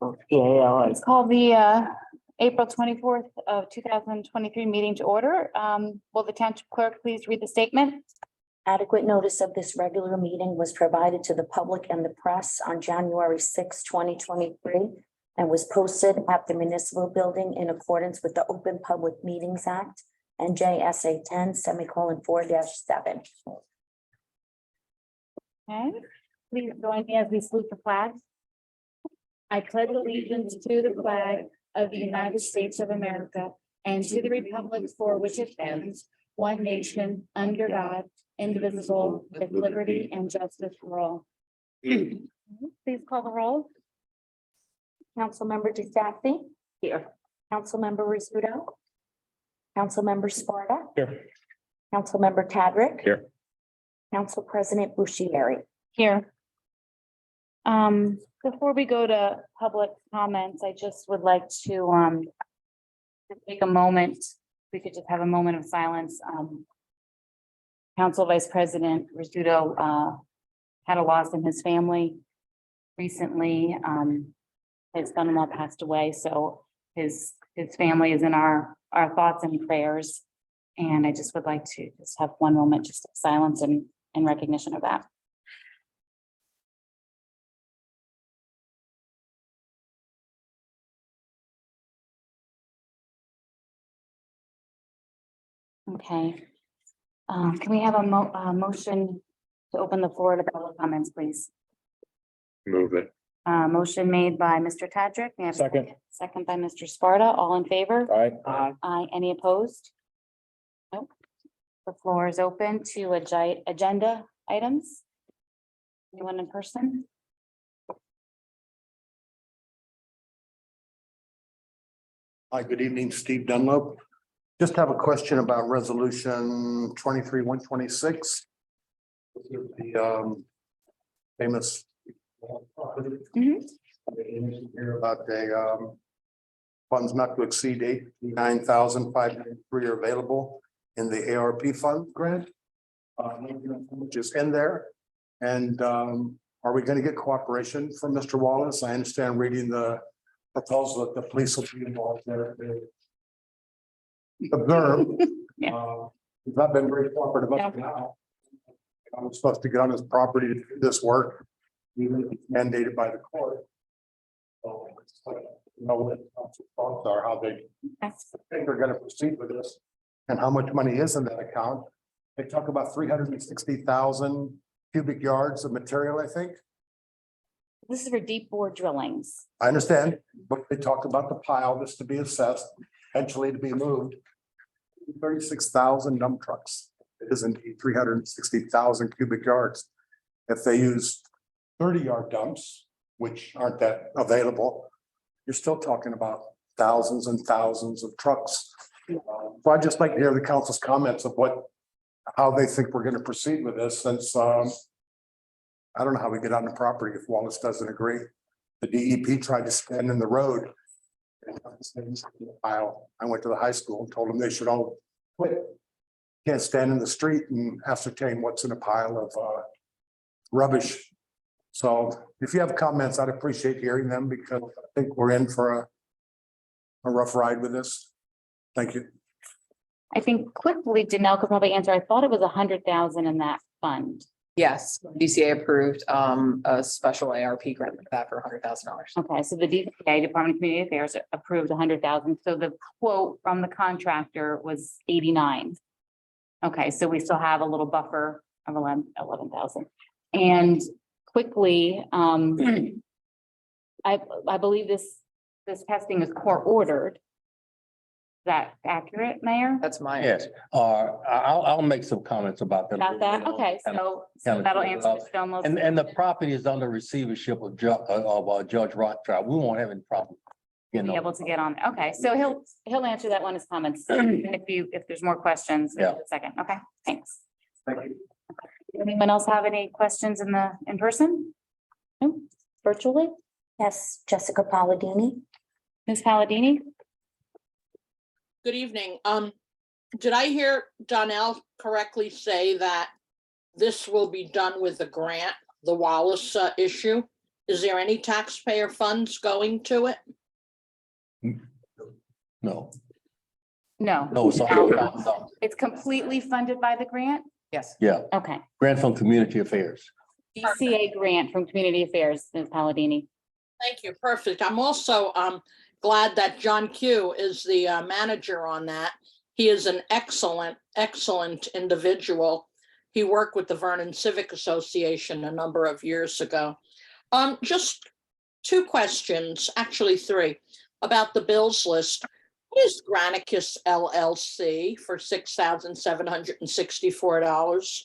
Let's call the April 24th of 2023 meeting to order. Will the township clerk please read the statement? Adequate notice of this regular meeting was provided to the public and the press on January 6, 2023, and was posted at the municipal building in accordance with the Open Public Meetings Act and JSA 10:4-7. Okay, please join me as we salute the flag. I pledge allegiance to the flag of the United States of America and to the republic for which it stands, one nation, under God, indivisible, with liberty and justice for all. Please call the roll. Councilmember DeStaffy. Here. Councilmember Rizzuto. Councilmember Sparta. Here. Councilmember Tadrick. Here. Council President Bushieri. Here. Before we go to public comments, I just would like to take a moment. We could just have a moment of silence. Council Vice President Rizzuto had a loss in his family recently. His son-in-law passed away, so his family is in our thoughts and prayers. And I just would like to just have one moment just of silence and in recognition of that. Okay. Can we have a motion to open the floor to public comments, please? Move it. Motion made by Mr. Tadrick. May I have a Second. Second by Mr. Sparta. All in favor? Aye. Aye. Any opposed? Nope. The floor is open to agenda items. Anyone in person? Hi, good evening, Steve Dunlop. Just have a question about resolution 23-126. The famous. Here about the funds not to exceed $89,503 are available in the ARP fund grant. Which is in there. And are we going to get cooperation from Mr. Wallace? I understand reading the proposal that the police will be involved there. Observe. He's not been very cooperative up to now. I was supposed to get on his property to do this work, even if it's mandated by the court. So, you know what thoughts are, how they think they're going to proceed with this, and how much money is in that account. They talk about 360,000 cubic yards of material, I think. This is for deep bore drillings. I understand, but they talk about the pile that's to be assessed, eventually to be moved. 36,000 dump trucks. It is indeed 360,000 cubic yards. If they use 30-yard dumps, which aren't that available, you're still talking about thousands and thousands of trucks. So I'd just like to hear the council's comments of how they think we're going to proceed with this, since I don't know how we get on the property if Wallace doesn't agree. The DEP tried to stand in the road. I went to the high school and told them they should all quit. Can't stand in the street and ascertain what's in a pile of rubbish. So if you have comments, I'd appreciate hearing them, because I think we're in for a rough ride with this. Thank you. I think quickly Janelle could probably answer. I thought it was 100,000 in that fund. Yes, DCA approved a special ARP grant like that for $100,000. Okay, so the DCA, Department of Community Affairs, approved 100,000. So the quote from the contractor was 89. Okay, so we still have a little buffer of 11,000. And quickly, I believe this testing is court ordered. Is that accurate, Mayor? That's my. Yes, I'll make some comments about that. About that? Okay, so that'll answer the Stonewall. And the property is under receivership of Judge Rothschild. We won't have any problem. Be able to get on. Okay, so he'll answer that one in his comments. If there's more questions in a second. Okay, thanks. Thank you. Anyone else have any questions in person? No, virtually? Yes, Jessica Palladini. Ms. Palladini? Good evening. Did I hear Donnell correctly say that this will be done with the grant, the Wallace issue? Is there any taxpayer funds going to it? No, No, no, it's all, no. it's completely funded by the grant? Yes. Yeah, Okay, grant from Community Affairs. DCA grant from Community Affairs, Ms. Palladini. Thank you, perfect. I'm also glad that John Q is the manager on that. He is an excellent, excellent individual. He worked with the Vernon Civic Association a number of years ago. Just two questions, actually three, about the bills list. What is Granicus LLC for $6,764?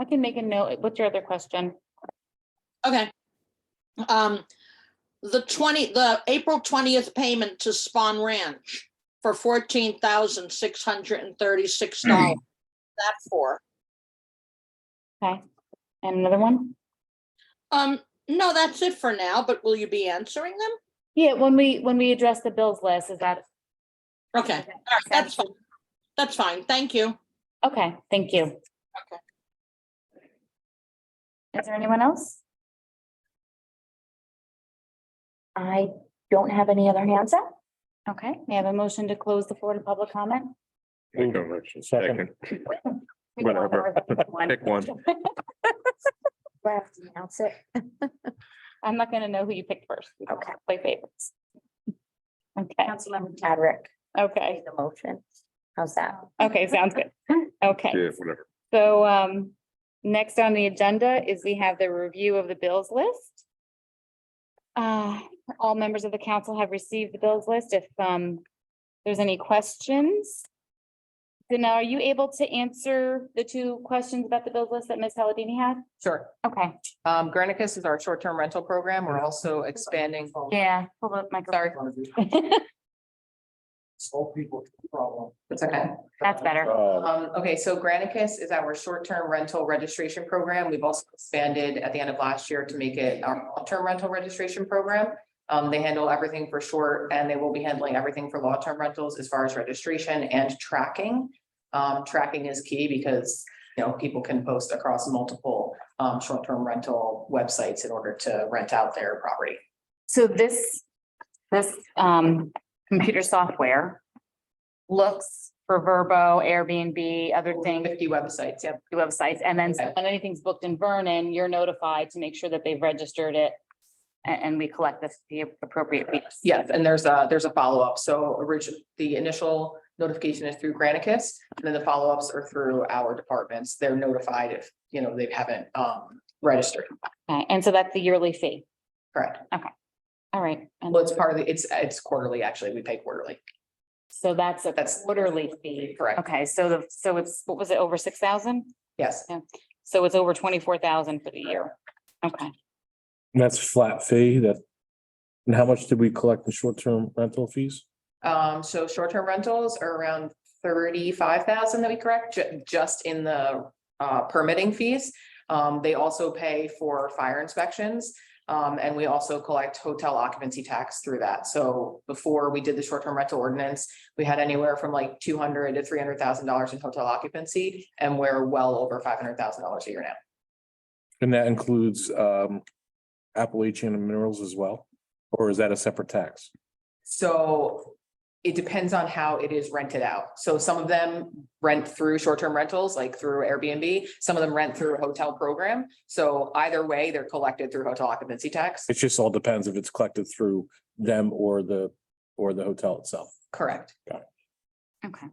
I can make a note. What's your other question? Okay. The April 20th payment to Spawn Ranch for $14,636. That for? Okay, and another one? No, that's it for now, but will you be answering them? Yeah, when we address the bills list, is that? Okay, all right, that's fine. That's fine. Thank you. Okay, thank you. Okay. Is there anyone else? I don't have any other hands up. Okay, may I have a motion to close the floor to public comment? Second. Whatever. Pick one. Do I have to announce it? I'm not gonna know who you picked first. We don't Okay. Play favorites. Okay, Councilmember Tadrick okay, made the motion. How's that? okay, sounds good. Okay. Yeah, whatever. So next on the agenda is we have the review of the bills list. All members of the council have received the bills list. If there's any questions. So now, are you able to answer the two questions about the bills list that Ms. Palladini had? Sure. Okay, Granicus is our short-term rental program. We're also expanding. yeah, hold up, Sorry, Slow people problem. it's okay. that's better. Okay, so Granicus is our short-term rental registration program. We've also expanded at the end of last year to make it our long-term rental registration program. They handle everything for short, and they will be handling everything for long-term rentals as far as registration and tracking. Tracking is key because, people can post across multiple short-term rental websites in order to rent out their property. So this computer software looks for Verbo, Airbnb, other things, 50 websites, yep. websites, and then Okay. when anything's booked in Vernon, you're notified to make sure that they've registered it. And we collect the appropriate fees. Yes, and there's a follow-up. So the initial notification is through Granicus, and then the follow-ups are through our departments. They're notified if, they haven't registered. Okay, and so that's the yearly fee. Correct. All right. And Well, it's part of it's quarterly, actually. We pay quarterly. so that's a That's- quarterly fee. Correct. Okay, so it's, what was it, over 6,000? Yes. So it's over 24,000 for the year. Okay, And that's flat fee and how much did we collect in short-term rental fees? So short-term rentals are around 35,000 that we correct just in the permitting fees. They also pay for fire inspections. And we also collect hotel occupancy tax through that. So before we did the short-term rental ordinance, we had anywhere from like $200,000 to $300,000 in hotel occupancy, and we're well over $500,000 a year now. And that includes Appalachian Minerals as well? Or is that a separate tax? So it depends on how it is rented out. So some of them rent through short-term rentals, like through Airbnb. Some of them rent through a hotel program. So either way, they're collected through hotel occupancy tax. It just all depends if it's collected through them or the hotel itself. Correct. okay.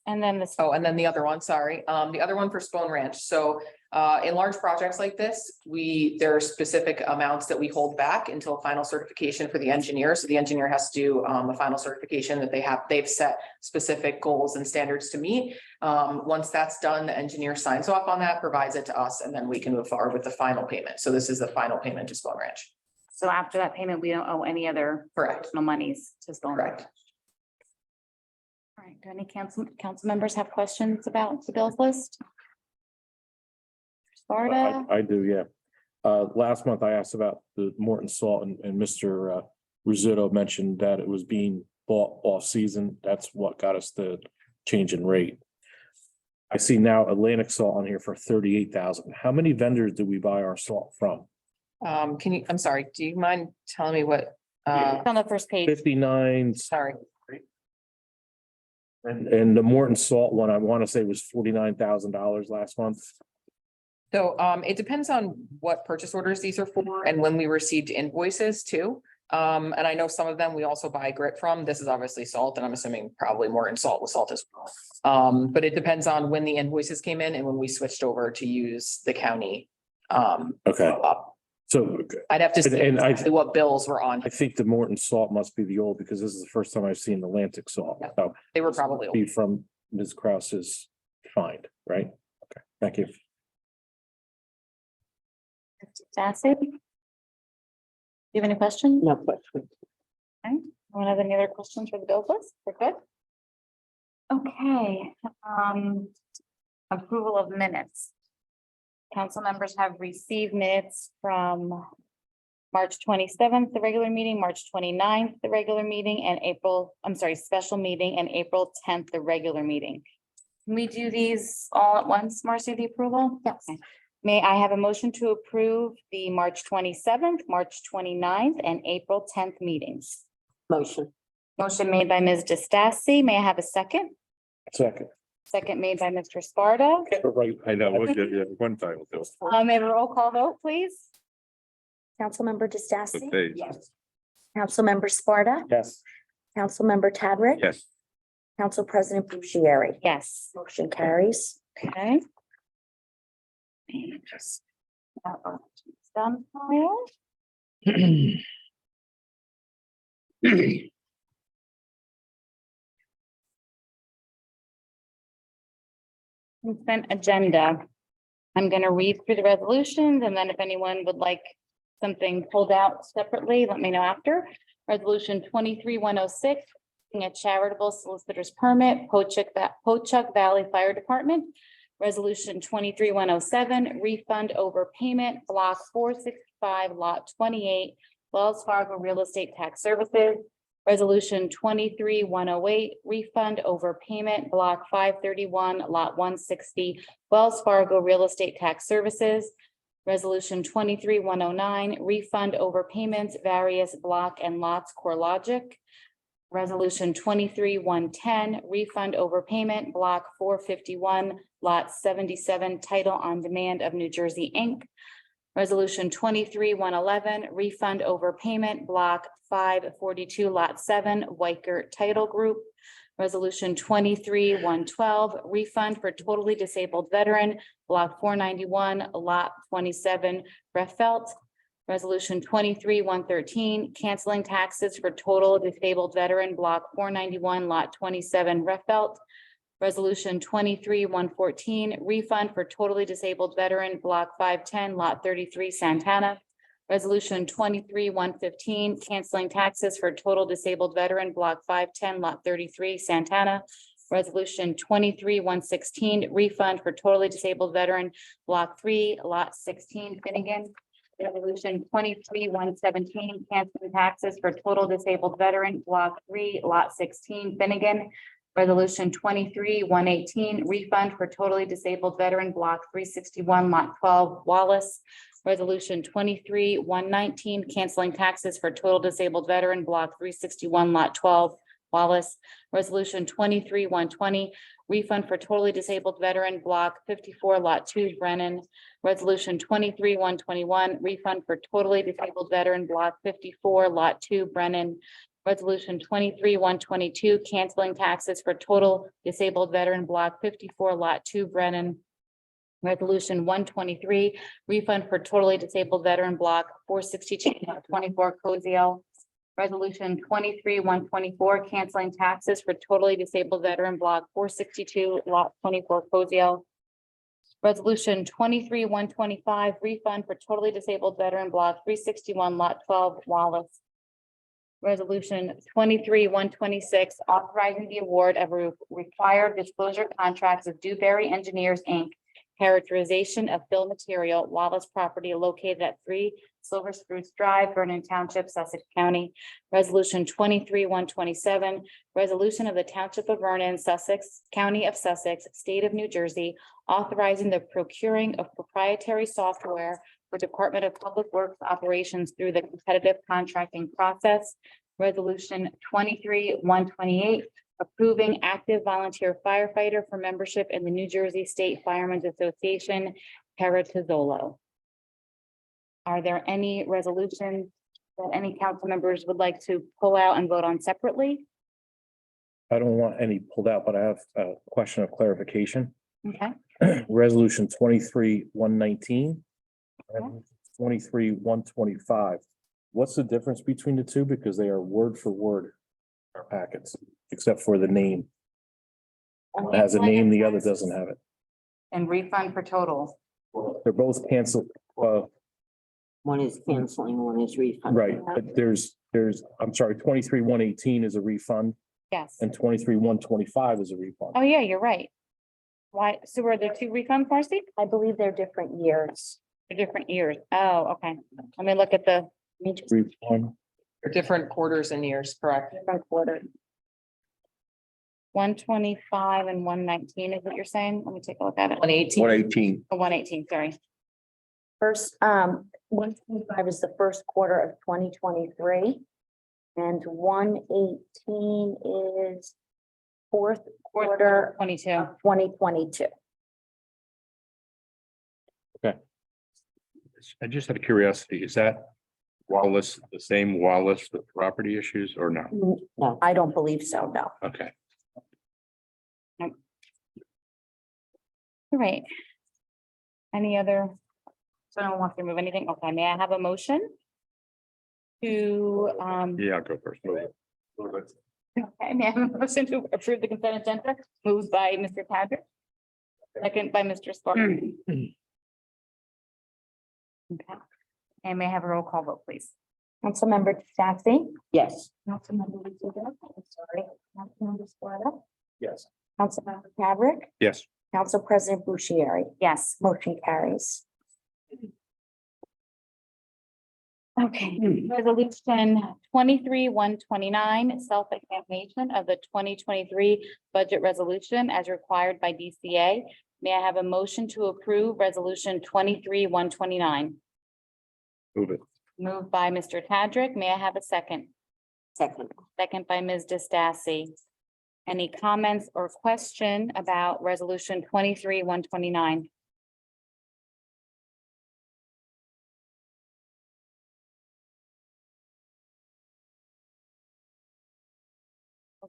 And then this, Oh, and then the other one, sorry, the other one for Stone Ranch. So in large projects like this, there are specific amounts that we hold back until final certification for the engineer. So the engineer has to do a final certification that they've set specific goals and standards to meet. Once that's done, the engineer signs off on that, provides it to us, and then we can move forward with the final payment. So this is the final payment to Stone Ranch. so after that payment, we don't owe any other Correct. additional monies to Stone Ranch. Correct. All right, do any council members have questions about the bills list? Sparta, I do, yeah. Last month I asked about the Morton Salt and Mr. Rizzuto mentioned that it was being bought off season. That's what got us the change in rate. I see now Atlantic Salt on here for 38,000. How many vendors do we buy our salt from? I'm sorry, do you mind telling me what, It's on the first page. 59, sorry, and the Morton Salt one, I want to say was $49,000 last month. so it depends on what purchase orders these are for and when we received invoices too. And I know some of them we also buy grit from. This is obviously salt, and I'm assuming probably Morton Salt with salt as well. But it depends on when the invoices came in and when we switched over to use the county. Okay, so I'd have to see And I- exactly what bills were on. I think the Morton Salt must be the old, because this is the first time I've seen Atlantic Salt. So They were probably old. be from Ms. Krause's find, right? Okay, thank you. Sassy? Do you have any questions? No question. Anyone have any other questions for the bill list? We're good? Okay, approval of minutes. Council members have received minutes from March 27th, the regular meeting, March 29th, the regular meeting, and special meeting, and April 10th, the regular meeting. Can we do these all at once, Marcy, the approval? Yes. Okay. May I have a motion to approve the March 27th, March 29th, and April 10th meetings? Motion. Motion made by Ms. DeStacy. May I have a second? Second. Second made by Mr. Sparta. Right. I know, we'll get you one time with those. May I have a roll call vote, please? Councilmember DeStacy, Okay, Councilmember Sparta, Yes. Councilmember Tadrick. yes, Council President Bucieri. Yes. Motion carries. Okay. And just. Done. file. Consent agenda. I'm going to read through the resolutions, and then if anyone would like something pulled out separately, let me know after. Resolution 23-106, a charitable solicitor's permit, Pochuck Valley Fire Department. Resolution 23-107, refund overpayment, block 465, lot 28, Wells Fargo Real Estate Tax Services. Resolution 23-108, refund overpayment, block 531, lot 160, Wells Fargo Real Estate Tax Services. Resolution 23-109, refund overpayments, various block and lots, CoreLogic. Resolution 23-110, refund overpayment, block 451, lot 77, title on demand of New Jersey, Inc. Resolution 23-111, refund overpayment, block 542, lot 7, Weicker Title Group. Resolution 23-112, refund for totally disabled veteran, block 491, lot 27, Breffelt. Resolution 23-113, canceling taxes for total disabled veteran, block 491, lot 27, Breffelt. Resolution 23-114, refund for totally disabled veteran, block 510, lot 33, Santana. Resolution 23-115, canceling taxes for total disabled veteran, block 510, lot 33, Santana. Resolution 23-116, refund for totally disabled veteran, block 3, lot 16, Finnegan. Resolution 23-117, canceling taxes for total disabled veteran, block 3, lot 16, Finnegan. Resolution 23-118, refund for totally disabled veteran, block 361, lot 12, Wallace. Resolution 23-119, canceling taxes for total disabled veteran, block 361, lot 12, Wallace. Resolution 23-120, refund for totally disabled veteran, block 54, lot 2, Brennan. Resolution 23-121, refund for totally disabled veteran, block 54, lot 2, Brennan. Resolution 23-122, canceling taxes for total disabled veteran, block 54, lot 2, Brennan. Resolution 123, refund for totally disabled veteran, block 462, lot 24, Cozio. Resolution 23-124, canceling taxes for totally disabled veteran, block 462, lot 24, Cozio. Resolution 23-125, refund for totally disabled veteran, block 361, lot 12, Wallace. Resolution 23-126, authorizing the award of required disclosure contracts of Dewberry Engineers, Inc., characterization of fill material, Wallace property located at 3 Silver Spruce Drive, Vernon Township, Sussex County. Resolution 23-127, resolution of the Township of Vernon, Sussex, County of Sussex, State of New Jersey, authorizing the procuring of proprietary software for Department of Public Works operations through the competitive contracting process. Resolution 23-128, approving active volunteer firefighter for membership in the New Jersey State Firemen's Association, Paratizzolo. Are there any resolutions that any council members would like to pull out and vote on separately? I don't want any pulled out, but I have a question of clarification. Okay, Resolution 23-119. 23-125. What's the difference between the two? Because they are word for word our packets, except for the name. It has a name, the other doesn't have it. and refund for total. They're both canceled. One is canceling, one is refunding. Right, but there's, I'm sorry, 23-118 is a refund Yes. and 23-125 is a refund. Oh, yeah, you're right. Why, so were there 2 refunds, Marcy? I believe they're different years. For different years. Oh, okay. Let me look at the, Refund. For different quarters and years, correct? Different quarter. 125 and 119 is what you're saying? Let me take a look at it. 118. 118. Oh, 118, sorry. First, 125 is the first quarter of 2023. And 118 is fourth quarter 22. of 2022. I just had a curiosity, is that Wallace, the same Wallace with property issues or no? No, I don't believe so, no. Okay. All right. Any other? So no one wants to remove anything? Okay, may I have a motion? To, Yeah, I'll go first. Move it. okay, may I have a motion to approve the consent agenda? Moved by Mr. Patrick. Second by Mr. Sparta. Okay, and may I have a roll call vote, please? Councilmember Sassy. Yes. Councilmember Lucido, I'm sorry. Councilmember Sparta. Yes. Councilmember Fabric. Yes. Council President Bushieri. Yes. Motion carries. Okay, resolution 23-129, self-examination of the 2023 budget resolution as required by DCA. May I have a motion to approve resolution 23-129? Move it. Moved by Mr. Tadrick. May I have a second? Second. Second by Ms. Distassi. Any comments or question about resolution 23-129?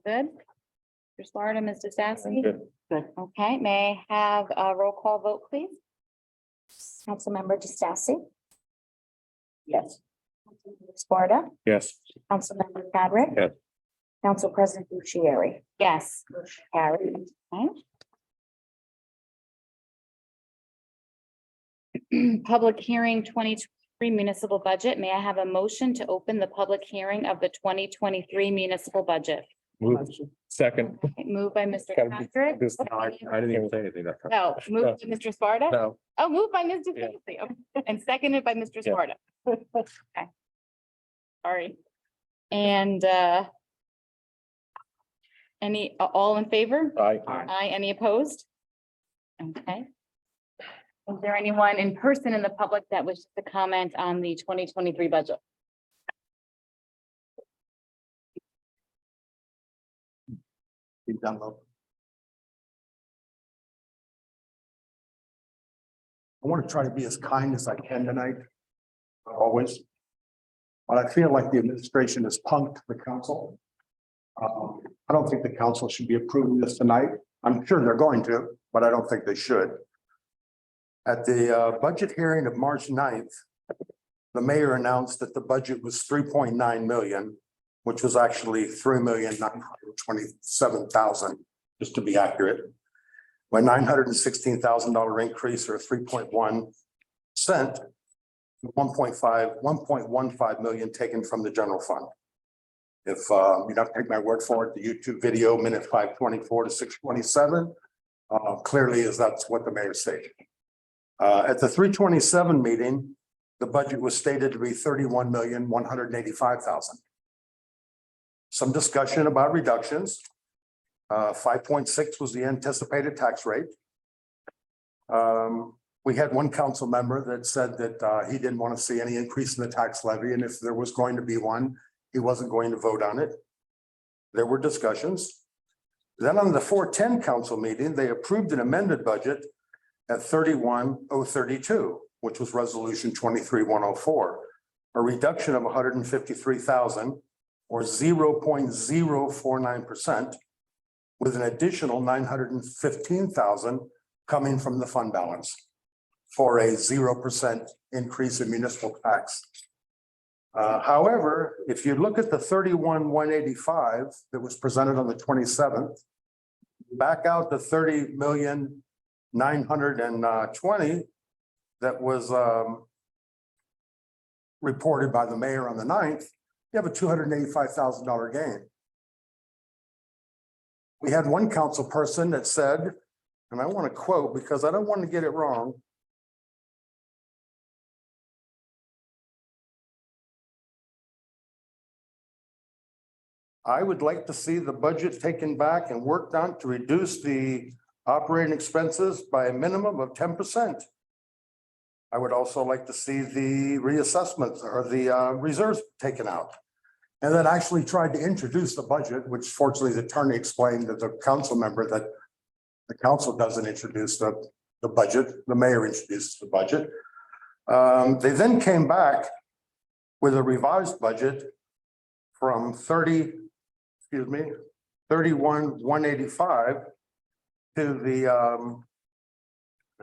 Good. Mr. Sparta, Ms. Distassi? Good. Okay, may I have a roll call vote, please? Councilmember Distassi. Yes. Councilmember Sparta. Yes. Councilmember Fabric. Yes. Council President Bushieri. Yes. Motion carried. Okay. Public hearing 2023 municipal budget. May I have a motion to open the public hearing of the 2023 municipal budget? Move. Second. Moved by Mr. Gotta be Patrick. this- I didn't even say anything that time. No, moved by Mr. Sparta. No. Oh, moved by Ms. Yeah. DeFacy. Okay. And seconded by Mr. Yeah. Sparta. Okay. Sorry. And any, all in favor? Aye. Aye, any opposed? Okay. Is there anyone in person in the public that wishes to comment on the 2023 budget? Be done, though. I want to try to be as kind as I can tonight, always. But I feel like the administration has punked the council. I don't think the council should be approving this tonight. I'm sure they're going to, but I don't think they should. At the budget hearing of March 9th, the mayor announced that the budget was 3.9 million, which was actually 3,927,000, just to be accurate. My $916,000 increase, or 3.1%, 1.15 million taken from the general fund. If you don't take my word for it, the YouTube video, minute 524 to 627, clearly is that's what the mayor stated. At the 327 meeting, the budget was stated to be 31,185,000. Some discussion about reductions. 5.6 was the anticipated tax rate. We had one council member that said that he didn't want to see any increase in the tax levy, and if there was going to be one, he wasn't going to vote on it. There were discussions. Then on the 410 council meeting, they approved an amended budget at 31,032, which was resolution 23,104, a reduction of 153,000 or 0.049%, with an additional 915,000 coming from the fund balance for a 0% increase in municipal tax. However, if you look at the 31,185 that was presented on the 27th, back out the 30,920 that was reported by the mayor on the 9th, you have a $285,000 gain. We had one council person that said, and I want to quote because I don't want to get it wrong. I would like to see the budget taken back and worked on to reduce the operating expenses by a minimum of 10%. I would also like to see the reassessments or the reserves taken out. And then actually tried to introduce the budget, which fortunately the attorney explained to the council member that the council doesn't introduce the budget, the mayor introduces the budget. They then came back with a revised budget from 31,185 to the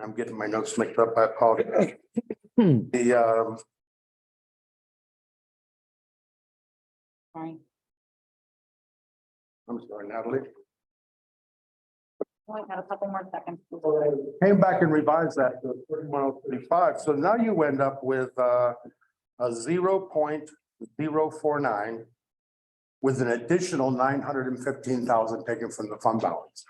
I'm getting my notes mixed up, I apologize. Fine. I'm sorry, Natalie. Only got a couple more seconds. Came back and revised that to 31,035. So now you end up with a 0.049 with an additional 915,000 taken from the fund balance.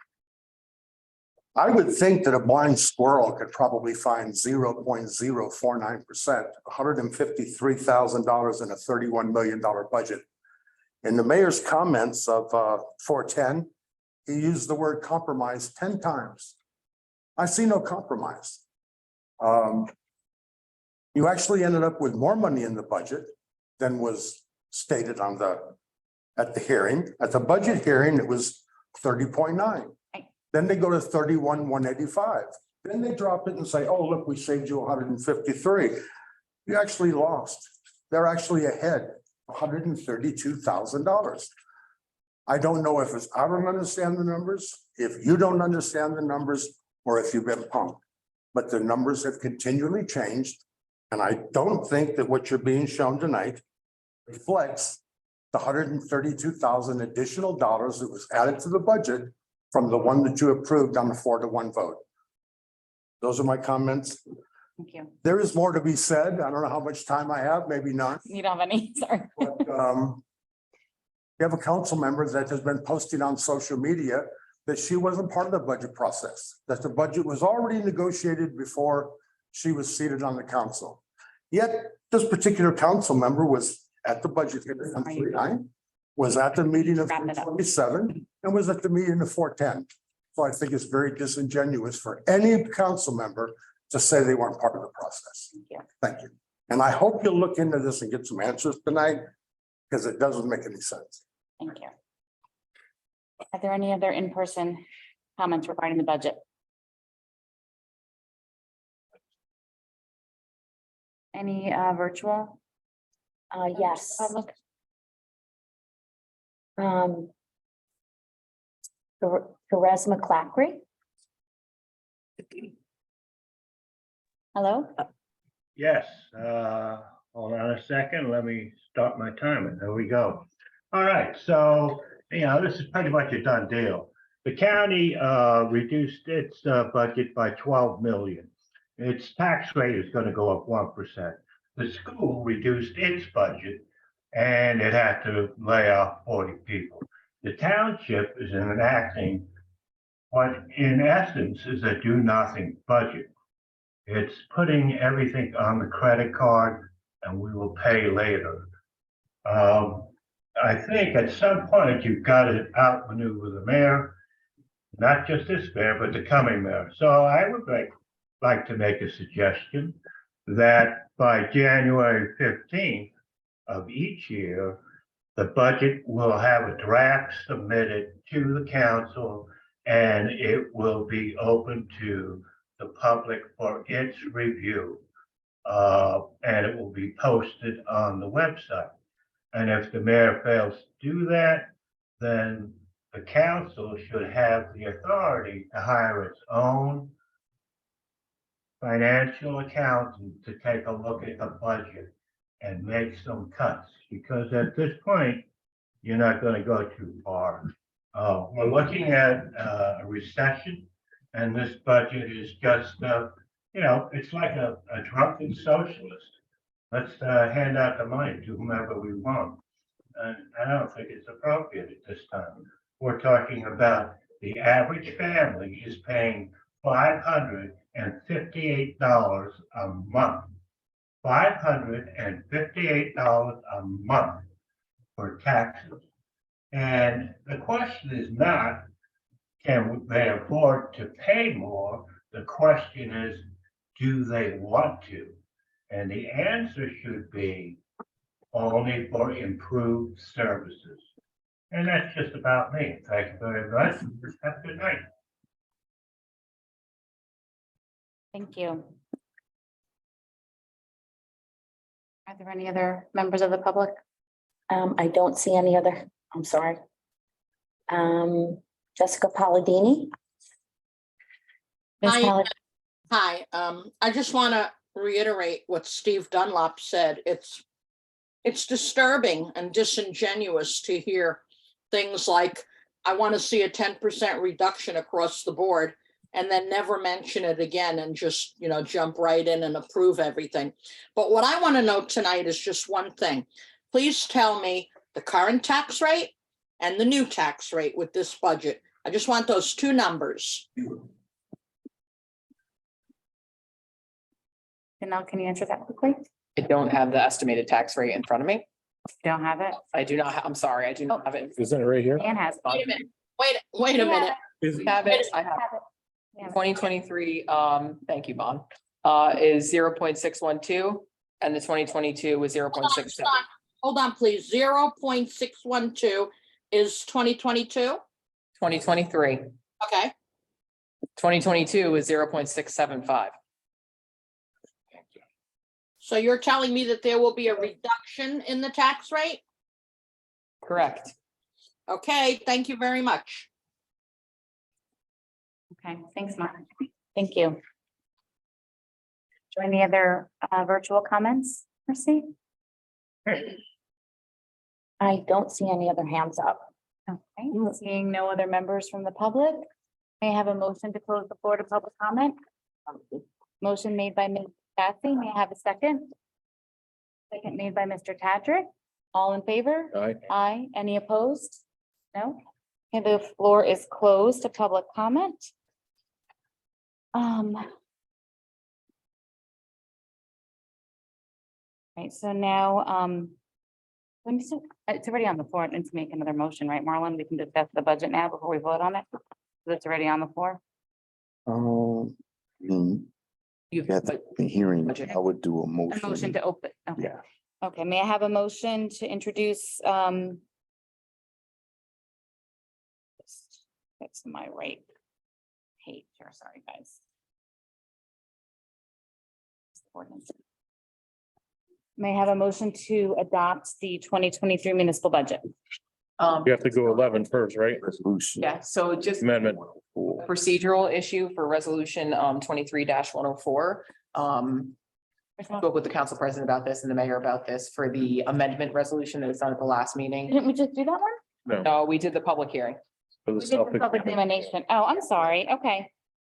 I would think that a blind squirrel could probably find 0.049%, $153,000 in a $31 million budget. In the mayor's comments of 410, he used the word compromise 10 times. I see no compromise. You actually ended up with more money in the budget than was stated on at the hearing. At the budget hearing, it was 30.9. Then they go to 31,185. Then they drop it and say, oh, look, we saved you 153. You actually lost. They're actually ahead, $132,000. I don't know if I don't understand the numbers, if you don't understand the numbers, or if you've been punked. But the numbers have continually changed. And I don't think that what you're being shown tonight reflects the 132,000 additional dollars that was added to the budget from the one that you approved on the 4-1 vote. Those are my comments. Thank you. There is more to be said. I don't know how much time I have, maybe not. You don't have any, sorry. But, you have a council member that has been posting on social media that she wasn't part of the budget process, that the budget was already negotiated before she was seated on the council. Yet this particular council member was at the budget hearing on 3-9, was at the meeting of Wrap it up. 27, and was at the meeting of 410. So I think it's very disingenuous for any council member to say they weren't part of the process. Yeah. Thank you. And I hope you'll look into this and get some answers tonight, because it doesn't make any sense. Thank you. Are there any other in-person comments regarding the budget? Any virtual? Yes. Public? Therese McClackery. Hello? Yes, hold on a second, let me start my timer, there we go. All right, so, this is pretty much a done deal. The county reduced its budget by 12 million. Its tax rate is going to go up 1%. The school reduced its budget and it had to lay off 40 people. The township is enacting what in essence is a do-nothing budget. It's putting everything on the credit card and we will pay later. I think at some point you've got to outmaneuver the mayor, not just this mayor, but the coming mayor. So I would like to make a suggestion that by January 15th of each year, the budget will have a draft submitted to the council and it will be open to the public for its review. And it will be posted on the website. And if the mayor fails to do that, then the council should have the authority to hire its own financial accountant to take a look at the budget and make some cuts, because at this point, you're not going to go too far. We're looking at a recession, and this budget is just, it's like a drunken socialist. Let's hand out the money to whomever we want. And I don't think it's appropriate at this time. We're talking about the average family is paying $558 a month. $558 a month for taxes. And the question is not, can they afford to pay more? The question is, do they want to? And the answer should be only for improved services. And that's just about me. Thank you very much. Have a good night. Thank you. Are there any other members of the public? I don't see any other, I'm sorry. Jessica Palladini. Ms. Hi. Pallad- Hi, I just want to reiterate what Steve Dunlop said. It's disturbing and disingenuous to hear things like, I want to see a 10% reduction across the board and then never mention it again and just, jump right in and approve everything. But what I want to know tonight is just one thing. Please tell me the current tax rate and the new tax rate with this budget. I just want those two numbers. Janelle, can you answer that quickly? I don't have the estimated tax rate in front of me. Don't have it? I do not, I'm sorry, I do not have it. Isn't it right here? Dan has. Wait a minute, wait a minute. Have it, I have Yeah. 2023, thank you, Bon, is 0.612 and the 2022 was 0.67. Hold on, please. 0.612 is 2022. 2023, Okay, 2022 is 0.675. so you're telling me that there will be a reduction in the tax rate? Correct. Okay, thank you very much. Okay, thanks, Mark. Thank you. Do any other virtual comments, Mercy? I don't see any other hands up. Okay, seeing no other members from the public, may I have a motion to close the floor to public comment? Motion made by Ms. Kathy, may I have a second? Second made by Mr. Tadrick. All in favor? Aye. Aye. Any opposed? No? Okay, the floor is closed to public comment. Right, so now, let me see, it's already on the floor. I need to make another motion, right, Marlon? We can discuss the budget now before we vote on it. That's already on the floor. You've, At but the hearing, Budget. I would do a A motion motion. to open. Okay. Yeah. Okay, may I have a motion to introduce, that's my right page here, sorry, guys. Ordinance. May I have a motion to adopt the 2023 municipal budget? You have to go 11 first, right? Resolution. Yeah, so just Amendment. a procedural issue for resolution 23-104. Spoke with the council president about this and the mayor about this for the amendment resolution that was done at the last meeting. Didn't we just do that one? No, we did the public hearing. For the We did the public self-examination. examination. Oh, I'm sorry. Okay.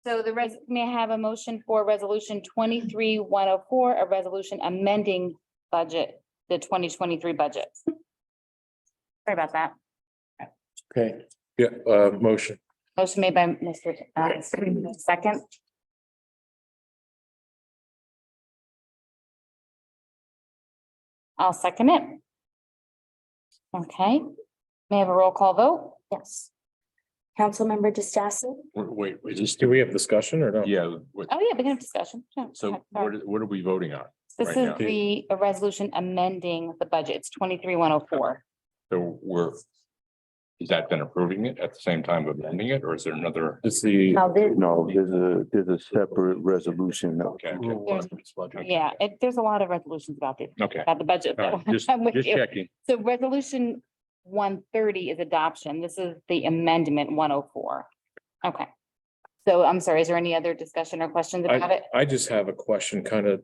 So may I have a motion for resolution 23-104, a resolution amending budget, the 2023 budget? Sorry about that. Okay, yeah, motion. Motion made by Mr. Second. I'll second it. Okay, may I have a roll call vote? Yes. Councilmember DeStasi, Wait, is this, Do we have discussion or no? yeah, what- Oh, yeah, we can have discussion. Yeah, so okay, sorry. what are we voting on? This right is now? a resolution amending the budget. It's 23-104. So is that then approving it at the same time of amending it, or is there another? It's the. now this, No, there's a separate resolution. Okay, Yeah, there's a lot of resolutions about this, okay. about the budget. All so right, just I'm with you. checking. So resolution 130 is adoption. This is the amendment 104. Okay. So I'm sorry, is there any other discussion or questions about it? I just have a question, kind of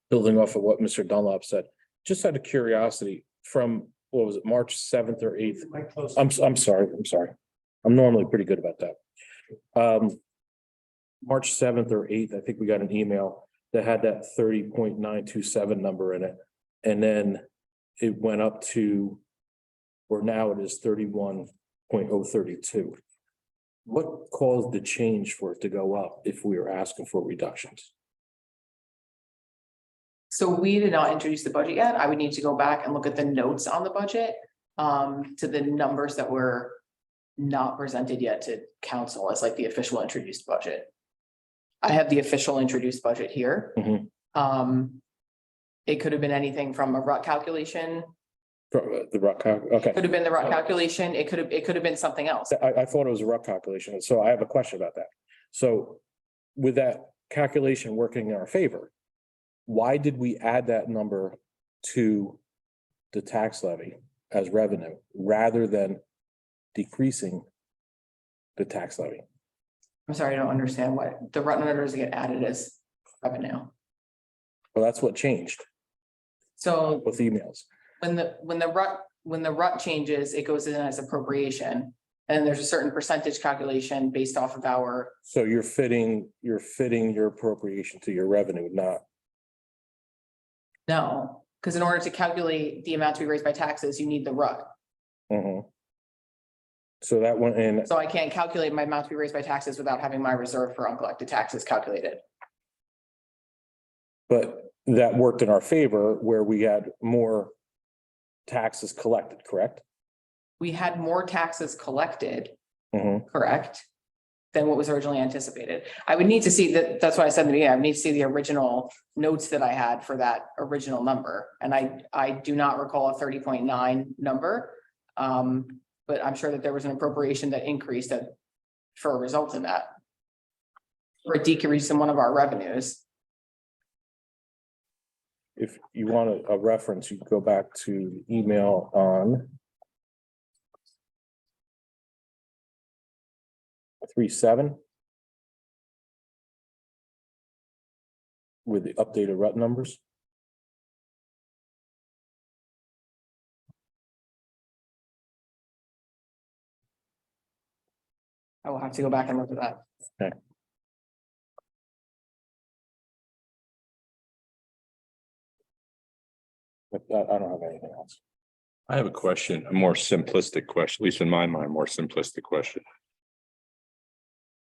building off of what Mr. Dunlop said. Just out of curiosity, from, what was it, March 7th or 8th? I'm sorry. I'm normally pretty good about that. March 7th or 8th, I think we got an email that had that 30.927 number in it. And then it went up to, or now it is 31.032. What caused the change for it to go up if we were asking for reductions? So we did not introduce the budget yet. I would need to go back and look at the notes on the budget, to the numbers that were not presented yet to council as like the official introduced budget. I have the official introduced budget here. Mhm. It could have been anything from a RUT calculation, The rock, okay. could have been the RUT calculation, it could have been something else. I thought it was a rough calculation, so I have a question about that. So with that calculation working in our favor, why did we add that number to the tax levy as revenue rather than decreasing the tax levy? I'm sorry, I don't understand what the RUT numbers get added as revenue. Well, that's what changed So with emails. when the RUT changes, it goes in as appropriation. And there's a certain percentage calculation based off of our, So you're fitting your appropriation to your revenue, not, no, because in order to calculate the amount to be raised by taxes, you need the RUT. mhm. So that went in, So I can't calculate my amount to be raised by taxes without having my reserve for uncollected taxes calculated. but that worked in our favor where we had more taxes collected, correct? We had more taxes collected, Mhm. correct? Than what was originally anticipated. I would need to see that, that's why I said in the beginning, I would need to see the original notes that I had for that original number. And I do not recall a 30.9 number. But I'm sure that there was an appropriation that increased that for a result in that. Or a decrease in one of our revenues. If you want a reference, you can go back to the email on 3/7 with the updated RUT numbers. I will have to go back and look at that. Okay. But I don't have anything else. I have a question, a more simplistic question, at least in my mind, more simplistic question.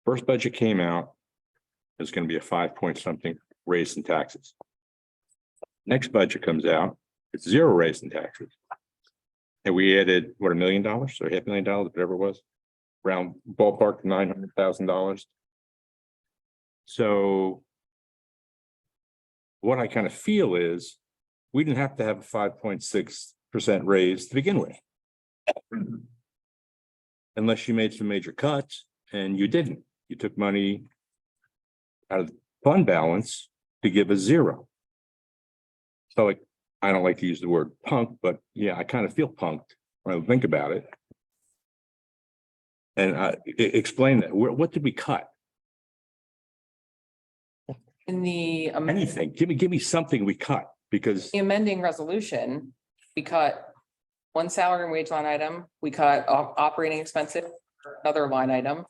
First budget came out, there's gonna be a 5 point something raise in taxes. Next budget comes out, it's 0 raise in taxes. And we added, what, $1 million or $500,000, whatever it was, around ballpark $900,000. So what I kind of feel is, we didn't have to have a 5.6% raise to begin with. Unless you made some major cuts, and you didn't. You took money out of the fund balance to give us 0. So like, I don't like to use the word punk, but yeah, I kind of feel punked when I think about it. And explain that. What did we cut? In the Anything. Give me something we cut, because amending resolution, we cut one salary and wage line item, we cut operating expenses, another line item.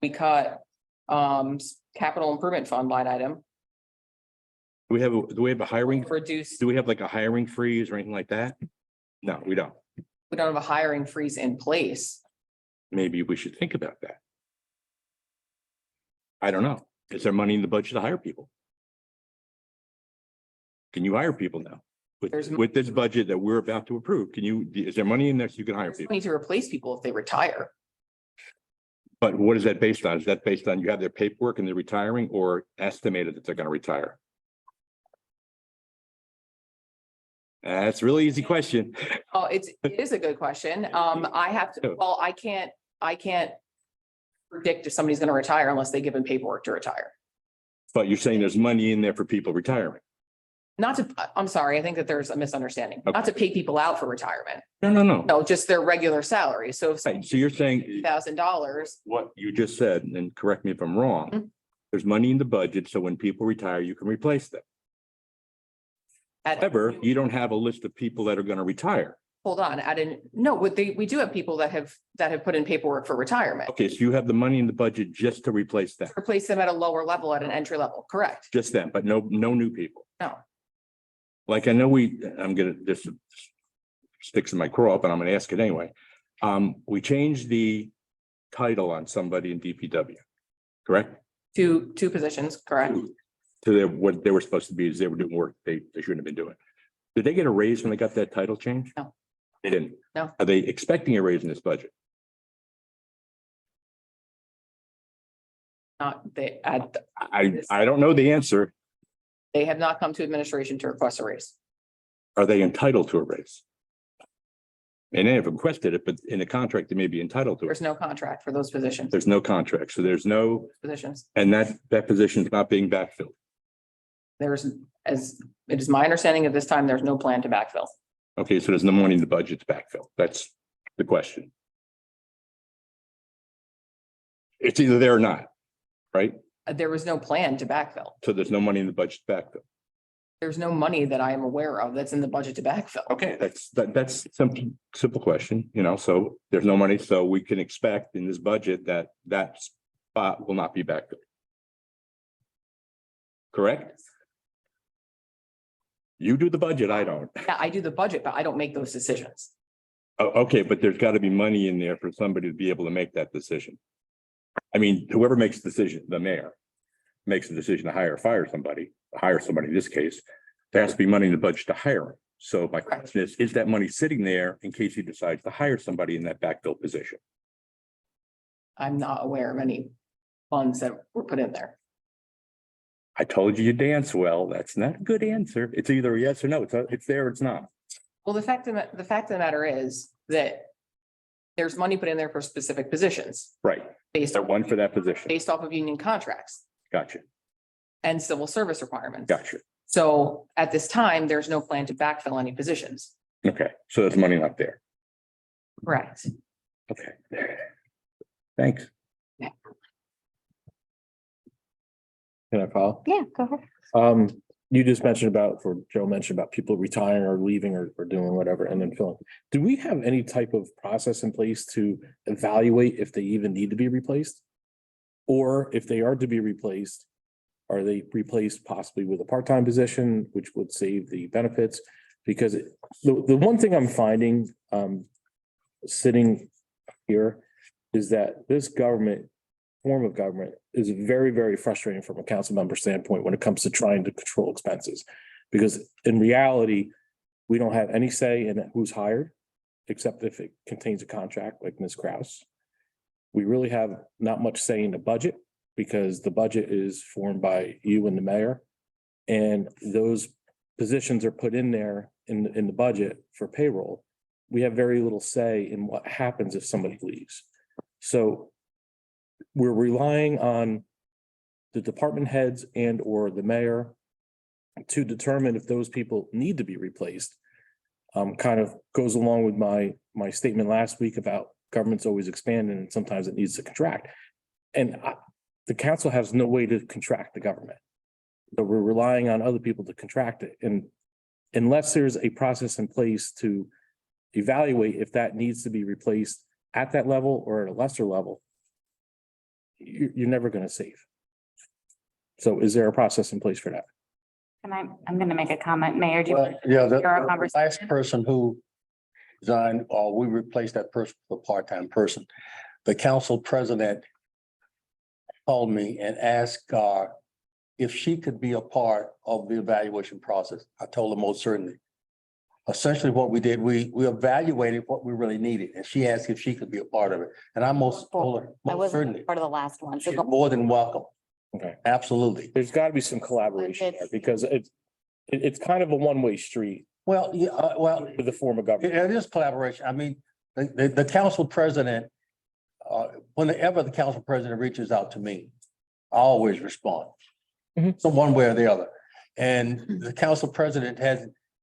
We cut capital improvement fund line item, do we have a hiring? reduced, Do we have like a hiring freeze or anything like that? No, we don't. we don't have a hiring freeze in place. Maybe we should think about that. I don't know. Is there money in the budget to hire people? Can you hire people now? with this budget that we're about to approve, is there money in there so you can hire people? Need to replace people if they retire. But what is that based on? Is that based on you have their paperwork and they're retiring, or estimated that they're gonna retire? That's a really easy question. Oh, it is a good question. I have to, well, I can't predict if somebody's gonna retire unless they give them paperwork to retire. But you're saying there's money in there for people retiring? Not to, I'm sorry, I think that there's a misunderstanding. Not to pay people out for retirement. No. No, just their regular salary. So if Right, so you're saying $1,000, what you just said, and correct me if I'm wrong, Mhm. there's money in the budget, so when people retire, you can replace them. However, you don't have a list of people that are gonna retire. hold on, no, we do have people that have put in paperwork for retirement. Okay, so you have the money in the budget just to replace them, Replace them at a lower level, at an entry level, correct? just them, but no new people. No. Like I know I'm gonna just sticks in my craw, but I'm gonna ask it anyway. We changed the title on somebody in DPW, correct? Two positions, correct? To what they were supposed to be is they were doing work they shouldn't have been doing. Did they get a raise when they got that title change? No. They didn't? No. Are they expecting a raise in this budget? Not, I don't know the answer. they have not come to administration to request a raise. Are they entitled to a raise? And they have requested it, but in the contract, they may be entitled to it. There's no contract for those positions, There's no contract, so there's no, positions. and that position is not being backfilled. There's, as it is my understanding at this time, there's no plan to backfill. Okay, so there's no money in the budget to backfill. That's the question. It's either there or not, right? There was no plan to backfill. So there's no money in the budget to backfill. There's no money that I am aware of that's in the budget to backfill. Okay, that's simple question, so there's no money, so we can expect in this budget that spot will not be backfilled. Correct? You do the budget, I don't. Yeah, I do the budget, but I don't make those decisions. Oh, okay, but there's got to be money in there for somebody to be able to make that decision. I mean, whoever makes the decision, the mayor, makes the decision to hire or fire somebody in this case, there has to be money in the budget to hire him. So my question is that money sitting there in case he decides to hire somebody in that backfill position? I'm not aware of any funds that were put in there. I told you dance well. That's not a good answer. It's either a yes or no. It's there or it's not. Well, the fact of the matter is that there's money put in there for specific positions. Right. Based There one for that position. based off of union contracts Gotcha. and civil service requirements. Gotcha. So at this time, there's no plan to backfill any positions. Okay, so there's money not there. Correct. Okay. Thanks. Can I follow? Yeah, go ahead. You just mentioned Joe mentioned about people retiring or leaving or doing whatever and then filling. Do we have any type of process in place to evaluate if they even need to be replaced? Or if they are to be replaced, are they replaced possibly with a part-time position, which would save the benefits? Because the one thing I'm finding, sitting here is that this form of government is very, very frustrating from a council member standpoint when it comes to trying to control expenses. Because in reality, we don't have any say in who's hired, except if it contains a contract like Ms. Kraus. We really have not much say in the budget because the budget is formed by you and the mayor. And those positions are put in there in the budget for payroll. We have very little say in what happens if somebody leaves. So we're relying on the department heads and or the mayor to determine if those people need to be replaced. Kind of goes along with my statement last week about government's always expanding and sometimes it needs to contract. And the council has no way to contract the government. So we're relying on other people to contract it. And unless there's a process in place to evaluate if that needs to be replaced at that level or at a lesser level, you're never going to save. So is there a process in place for that? And I'm going to make a comment, Mayor. Do you? Well, yeah, the Your last conversation. person who resigned, or we replaced that person with a part-time person. The council president called me and asked if she could be a part of the evaluation process. I told her most certainly. essentially what we did, we evaluated what we really needed, and she asked if she could be a part of it. And I most told her, I most wasn't certainly, part of the last one. So she's more than welcome. Okay. Absolutely. There's got to be some collaboration there It's- because it's kind of a one-way street Well, yeah, well, with the form of government. it is collaboration. I mean, the council president, whenever the council president reaches out to me, I always respond. Mhm. So one way or the other. And the council president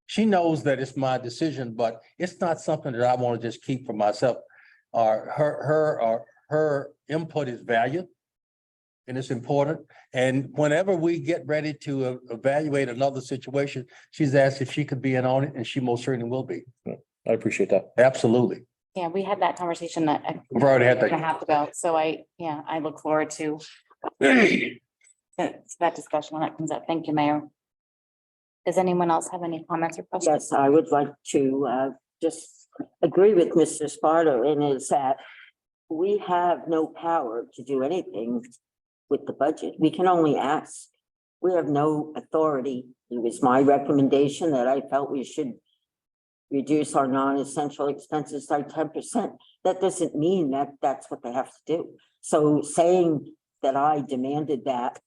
she knows that it's my decision, but it's not something that I want to just keep for myself. Her input is valued. And it's important. And whenever we get ready to evaluate another situation, she's asked if she could be in on it, and she most certainly will be. I appreciate that. Absolutely. Yeah, we had that conversation that. We've already had that. And a half ago, so I look forward to that discussion when that comes up. Thank you, Mayor. Does anyone else have any comments or questions? Yes, I would like to just agree with Mr. Sparta in is that we have no power to do anything with the budget. We can only ask. We have no authority. It was my recommendation that I felt we should reduce our non-essential expenses by 10%. That doesn't mean that that's what they have to do. So saying that I demanded that,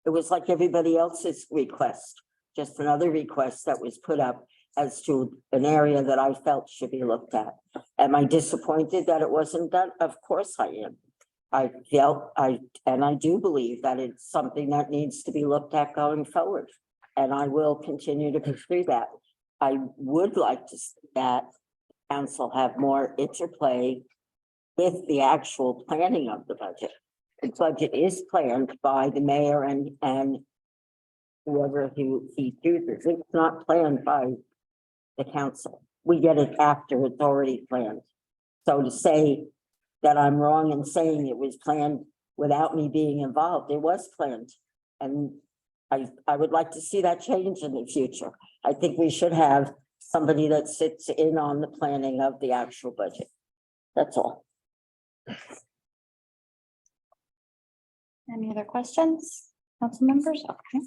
it was like everybody else's request, just another request that was put up as to an area that I felt should be looked at. Am I disappointed that it wasn't done? Of course I am. I do believe that it's something that needs to be looked at going forward. And I will continue to pursue that. I would like to see that council have more interplay with the actual planning of the budget. The budget is planned by the mayor and whoever he chooses. It's not planned by the council. We get it after it's already planned. So to say that I'm wrong in saying it was planned without me being involved, it was planned. And I would like to see that change in the future. I think we should have somebody that sits in on the planning of the actual budget. That's all. Any other questions, council members? Okay.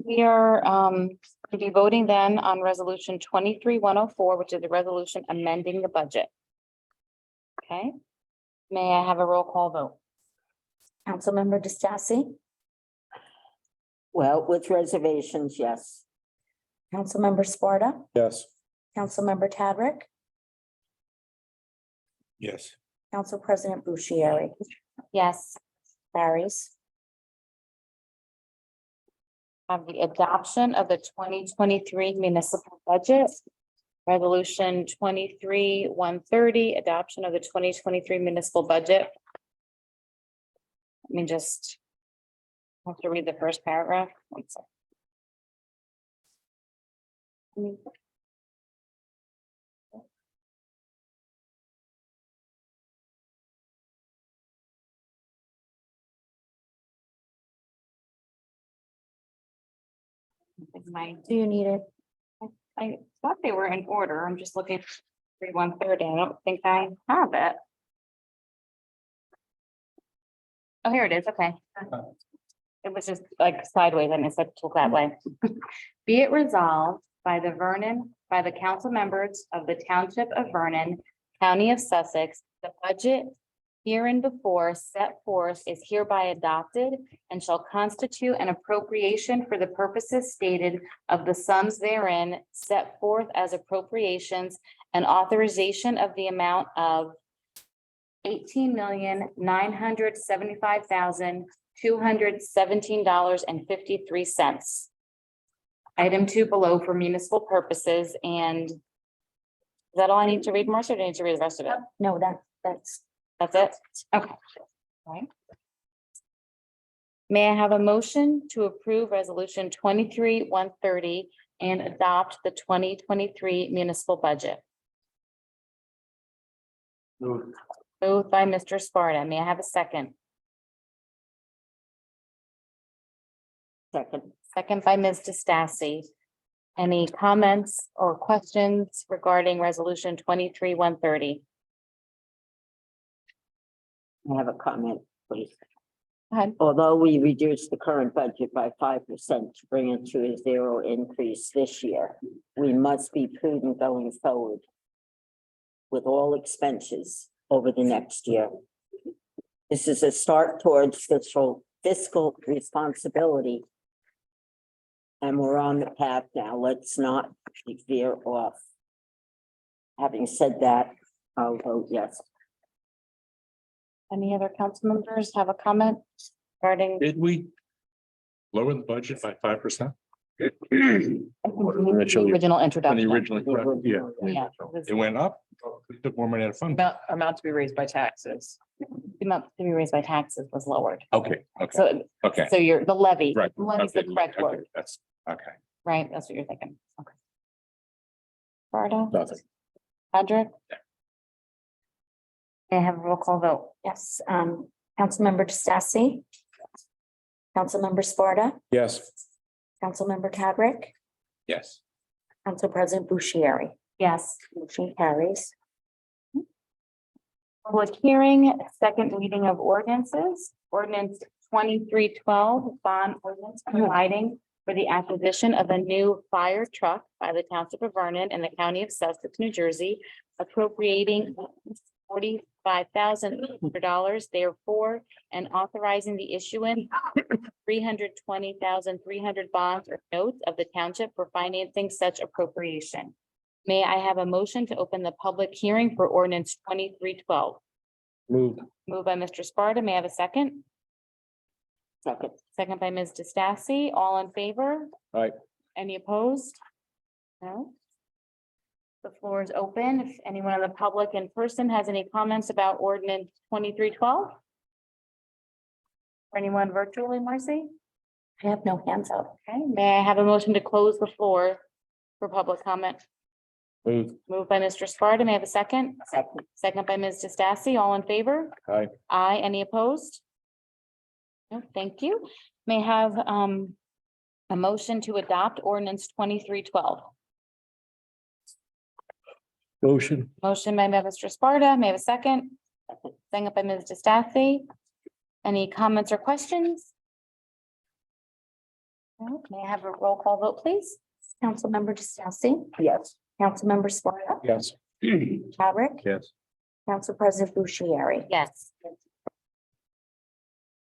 We are to be voting then on resolution 23-104, which is the resolution amending the budget. Okay, may I have a roll call vote? Councilmember DeStacy, Well, with reservations, yes. Councilmember Sparta, Yes. Councilmember Tadrick, Yes. Council President Bushieri. Yes. Carries. Have the adoption of the 2023 municipal budget. Resolution 23-130, adoption of the 2023 municipal budget. Let me just have to read the first paragraph. One second. Do you need it? I thought they were in order. I'm just looking for 130. I don't think I have it. Oh, here it is. Okay. It was just like sideways and it's took that way. Be it resolved by the council members of the Township of Vernon, County of Sussex, the budget hereinbefore set forth is hereby adopted and shall constitute an appropriation for the purposes stated of the sums therein set forth as appropriations and authorization of the amount of $18,975,217.53. Item 2 below for municipal purposes. And is that all I need to read, Marcia, or do I need to read the rest of it? No, that's That's it? Okay. All right. May I have a motion to approve resolution 23-130 and adopt the 2023 municipal budget? Moved by Mr. Sparta. May I have a second? Second. Second by Ms. DeStacy. Any comments or questions regarding resolution 23-130? I have a comment, please. Although we reduced the current budget by 5% to bring it to a 0 increase this year, we must be prudent going forward with all expenses over the next year. This is a start towards fiscal responsibility. And we're on the path now. Let's not veer off. Having said that, I'll vote yes. Any other council members have a comment regarding? Did we lower the budget by 5%? Initially. Original When introduction. the originally, yeah, Yeah. it went up. We took more money out of fund. Amount to be raised by taxes. The amount to be raised by taxes was lowered. Okay, okay, So, okay. so you're the levy. Right. Levy's the Okay, correct okay, word, That's, okay. right? That's what you're thinking. Okay. Sparta, Nothing. Patrick? May I have a roll call vote? Yes, Councilmember DeStacy. Councilmember Sparta, Yes. Councilmember Cadrick, Yes. Council President Bushieri. Yes. Motion carries. Public hearing, second reading of ordinances, ordinance 2312, bond ordinance providing for the acquisition of a new fire truck by the Township of Vernon and the County of Sussex, New Jersey, appropriating $45,800 therefore, and authorizing the issuance of 320,300 bonds or notes of the township for financing such appropriation. May I have a motion to open the public hearing for ordinance 2312? Moved. Moved by Mr. Sparta. May I have a second? Second. Second by Ms. DeStacy. All in favor? Aye. Any opposed? No. The floor is open. If anyone in the public in person has any comments about ordinance 2312? Or anyone virtually, Marcy? I have no hands up. Okay, may I have a motion to close the floor for public comment? Moved. Moved by Mr. Sparta. May I have a second? Second. Second by Ms. DeStacy. All in favor? Aye. Aye. Any opposed? No, thank you. May I have a motion to adopt ordinance 2312? Motion. Motion by Mr. Sparta. May I have a second? Second by Ms. DeStacy. Any comments or questions? No, may I have a roll call vote, please? Councilmember DeStacy, Yes. Councilmember Sparta, Yes. Cadrick, Yes. Council President Bushieri. Yes.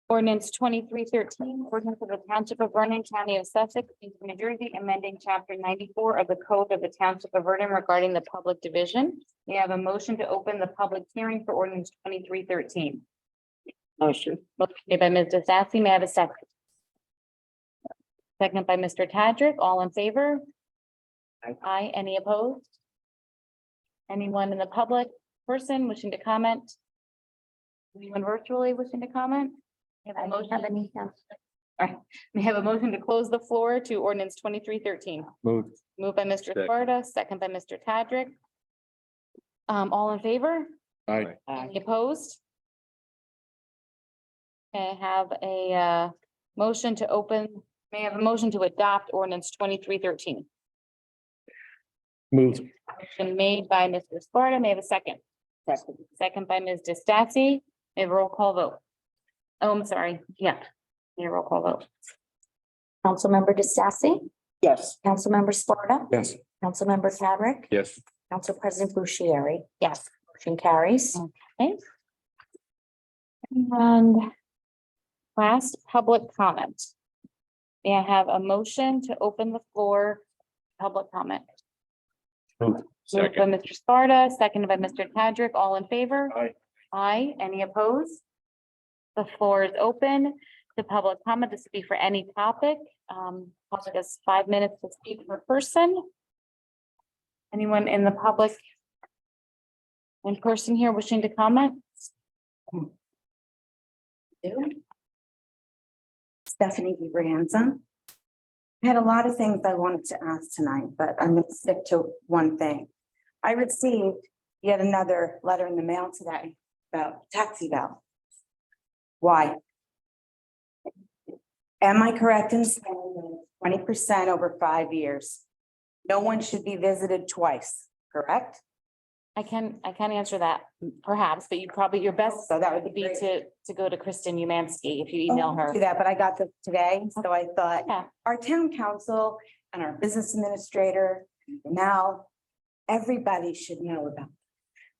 Ordinance 2313, ordinance of the Township of Vernon, County of Sussex, New Jersey, amending chapter 94 of the Code of the Township of Vernon regarding the public division. We have a motion to open the public hearing for ordinance 2313. Motion. Motion made by Ms. DeSassy. May I have a second? Second by Mr. Tadrick. All in favor? Aye. Aye. Any opposed? Anyone in the public person wishing to comment? Anyone virtually wishing to comment? May I have a motion? All right, may I have a motion to close the floor to ordinance 2313. Moved. Moved by Mr. Second. Sparta, second by Mr. Tadrick. All in favor? Aye. Any opposed? May I have a motion to open, may I have a motion to adopt ordinance 2313? Moved. Motion made by Mr. Sparta. May I have a second? Second. Second by Ms. DeStacy. May I have a roll call vote? Oh, I'm sorry. Yeah. May I have a roll call vote? Councilmember DeStacy, Yes. Councilmember Sparta, Yes. Councilmember Cadrick, Yes. Council President Bushieri. Yes. Motion carries. Okay. And last public comment. May I have a motion to open the floor, public comment? Moved. Moved by Mr. Sparta, seconded by Mr. Tadrick. All in favor? Aye. Aye. Any opposed? The floor is open to public comment to speak for any topic. Public has 5 minutes to speak per person. Anyone in the public in person here wishing to comment? Stephanie Brianza. I had a lot of things I wanted to ask tonight, but I'm going to stick to one thing. I received yet another letter in the mail today about taxi bill. Why? Am I correct in saying 20% over 5 years? No one should be visited twice, correct? I can answer that perhaps, but you probably, your best So that would would be be great. to go to Kristen Umansky if you email her. Do that, but I got this today, so I thought Yeah. our town council and our business administrator, now, everybody should know about.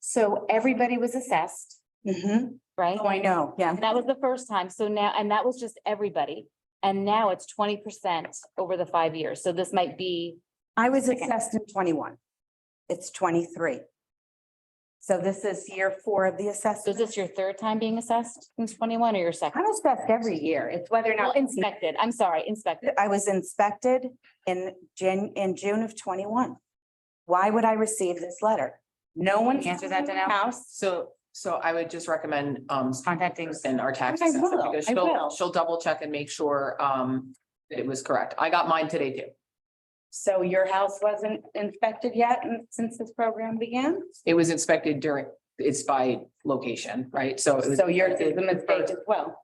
So everybody was assessed, right? Oh, I know, yeah. And that was the first time. So now, and that was just everybody. And now it's 20% over the 5 years. So this might be, I was Second. assessed in 21. It's 23. So this is year 4 of the so is assessment. this your third time being assessed since 21 or your second? I'm assessed every year. It's whether or Well, not inspected. I'm sorry, inspected. I was inspected in June of 21. Why would I receive this letter? No one Answer that, Danelle? house. So I would just recommend, Contacting. Kristen, our tax I assessor, will, because I will. she'll double check and make sure, that it was correct. I got mine today too. So your house wasn't inspected yet since this program began? It was inspected during, it's by location, right? So it was. So yours is a mistake as well.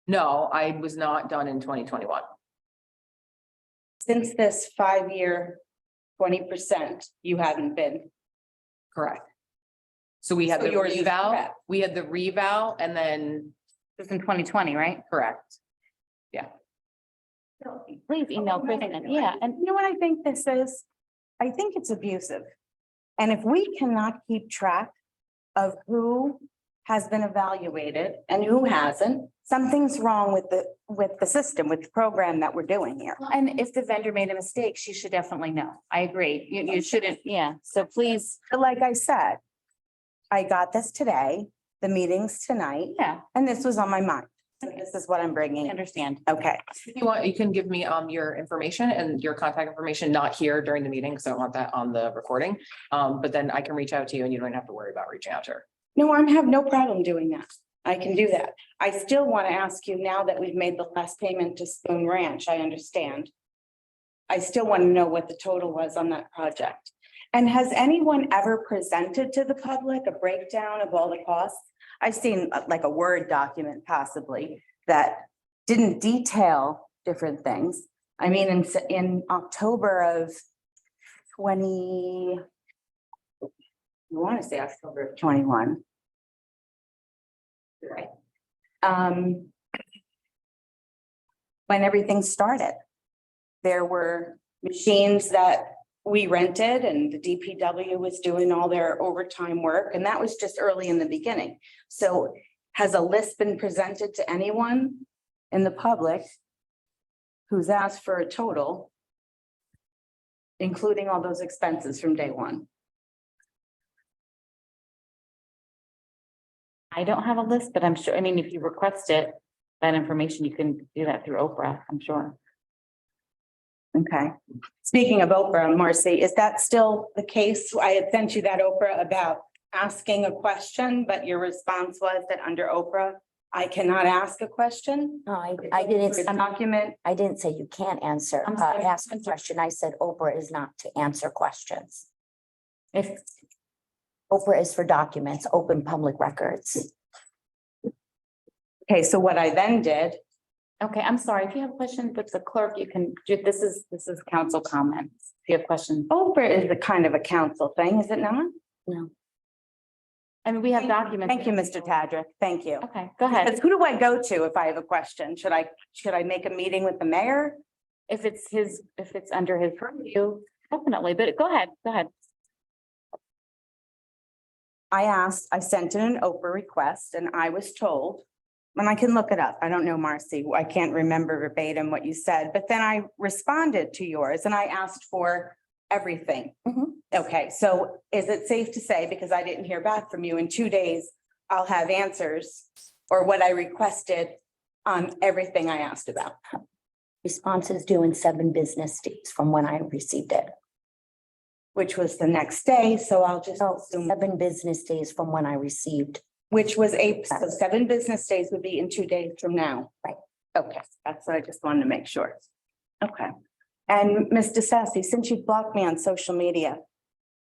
No, I was not done in 2021. Since this 5-year, 20%, you haven't been. Correct. So we had So the yours is reval, correct. we had the reval and then, This is in 2020, right? correct. Please email Kristen. Yeah, and You know what I think this is? I think it's abusive. And if we cannot keep track of who has been evaluated and who hasn't, something's wrong with the system, with the program that we're doing here. and if the vendor made a mistake, she should definitely know. I agree. You shouldn't, yeah. So please, But like I said, I got this today, the meeting's tonight, yeah, and this was on my mind. So this is what I'm I bringing. understand. Okay, If you want, you can give me your information and your contact information, not here during the meeting, because I want that on the recording. But then I can reach out to you and you don't have to worry about reaching out to her. no, I have no problem doing that. I can do that. I still want to ask you, now that we've made the last payment to Spoon Ranch, I understand. I still want to know what the total was on that project. And has anyone ever presented to the public a breakdown of all the costs? I've seen like a Word document possibly that didn't detail different things. I mean, in October of 20, I want to say October of 21. Right. When everything started, there were machines that we rented and the DPW was doing all their overtime work, and that was just early in the beginning. So has a list been presented to anyone in the public who's asked for a total, including all those expenses from day one? I don't have a list, but I'm sure, I mean, if you request it, that information, you can do that through Oprah, I'm sure. Okay. Speaking of Oprah, Marcy, is that still the case? I had sent you that Oprah about asking a question, but your response was that under Oprah, I cannot ask a question. No, I didn't, Document. I didn't say you can't answer, I'm sorry. ask a question. I said Oprah is not to answer questions. If, Oprah is for documents, open public records. Okay, so what I then did, okay, I'm sorry, if you have questions with the clerk, you can, this is council comments. If you have questions, Oprah is a kind of a council thing, is it not? I mean, we have documents. Thank you, Mr. Tadrick. Thank you. Okay, go ahead. Because who do I go to if I have a question? Should I make a meeting with the mayor? If it's under his purview, definitely, but go ahead. I sent in an Oprah request and I was told, and I can look it up. I don't know, Marcy. I can't remember verbatim what you said, but then I responded to yours and I asked for everything. Okay, so is it safe to say, because I didn't hear back from you, in 2 days, I'll have answers or what I requested on everything I asked about? Response is due in 7 business days from when I received it. Which was the next day, so I'll just So assume, 7 business days from when I received. which was so 7 business days would be in 2 days from now. Right. Okay, that's what I just wanted to make sure. Okay. And Ms. DeSassi, since you blocked me on social media,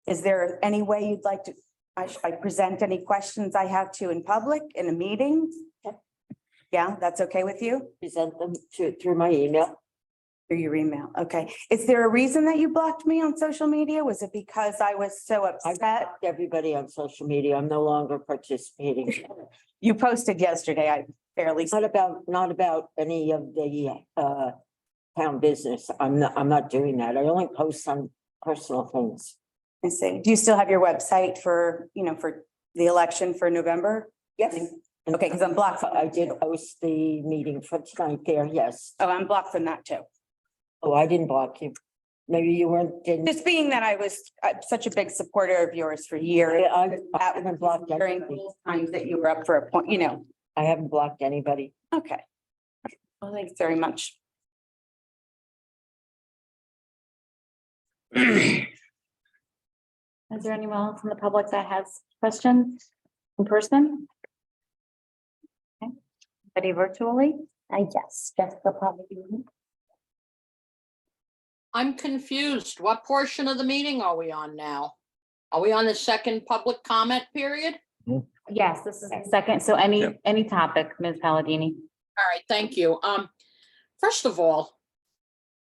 is there any way you'd like to, I present any questions I have to in public, in a meeting? Yeah, that's okay with you? Present them through my email. Through your email, okay. Is there a reason that you blocked me on social media? Was it because I was so I upset? blocked everybody on social media. I'm no longer participating. You posted yesterday, I barely. Not about any of the town business. I'm not doing that. I only post on personal things. I see. Do you still have your website for, for the election for November? Yes. Okay, because I'm blocked. I did post the meeting for tonight there, yes. Oh, I'm blocked from that too. Oh, I didn't block you. Maybe you didn't. Just being that I was such a big supporter of yours for years. I haven't blocked During anybody. those times that you were up for a point, I haven't blocked anybody. Okay. Well, thanks very much. Is there anyone else in the public that has questions in person? Okay. Anybody virtually? Yes, Jessica probably. I'm confused. What portion of the meeting are we on now? Are we on the second public comment period? Yes, this is the second. So any topic, Ms. Palladini. All right, thank you. First of all,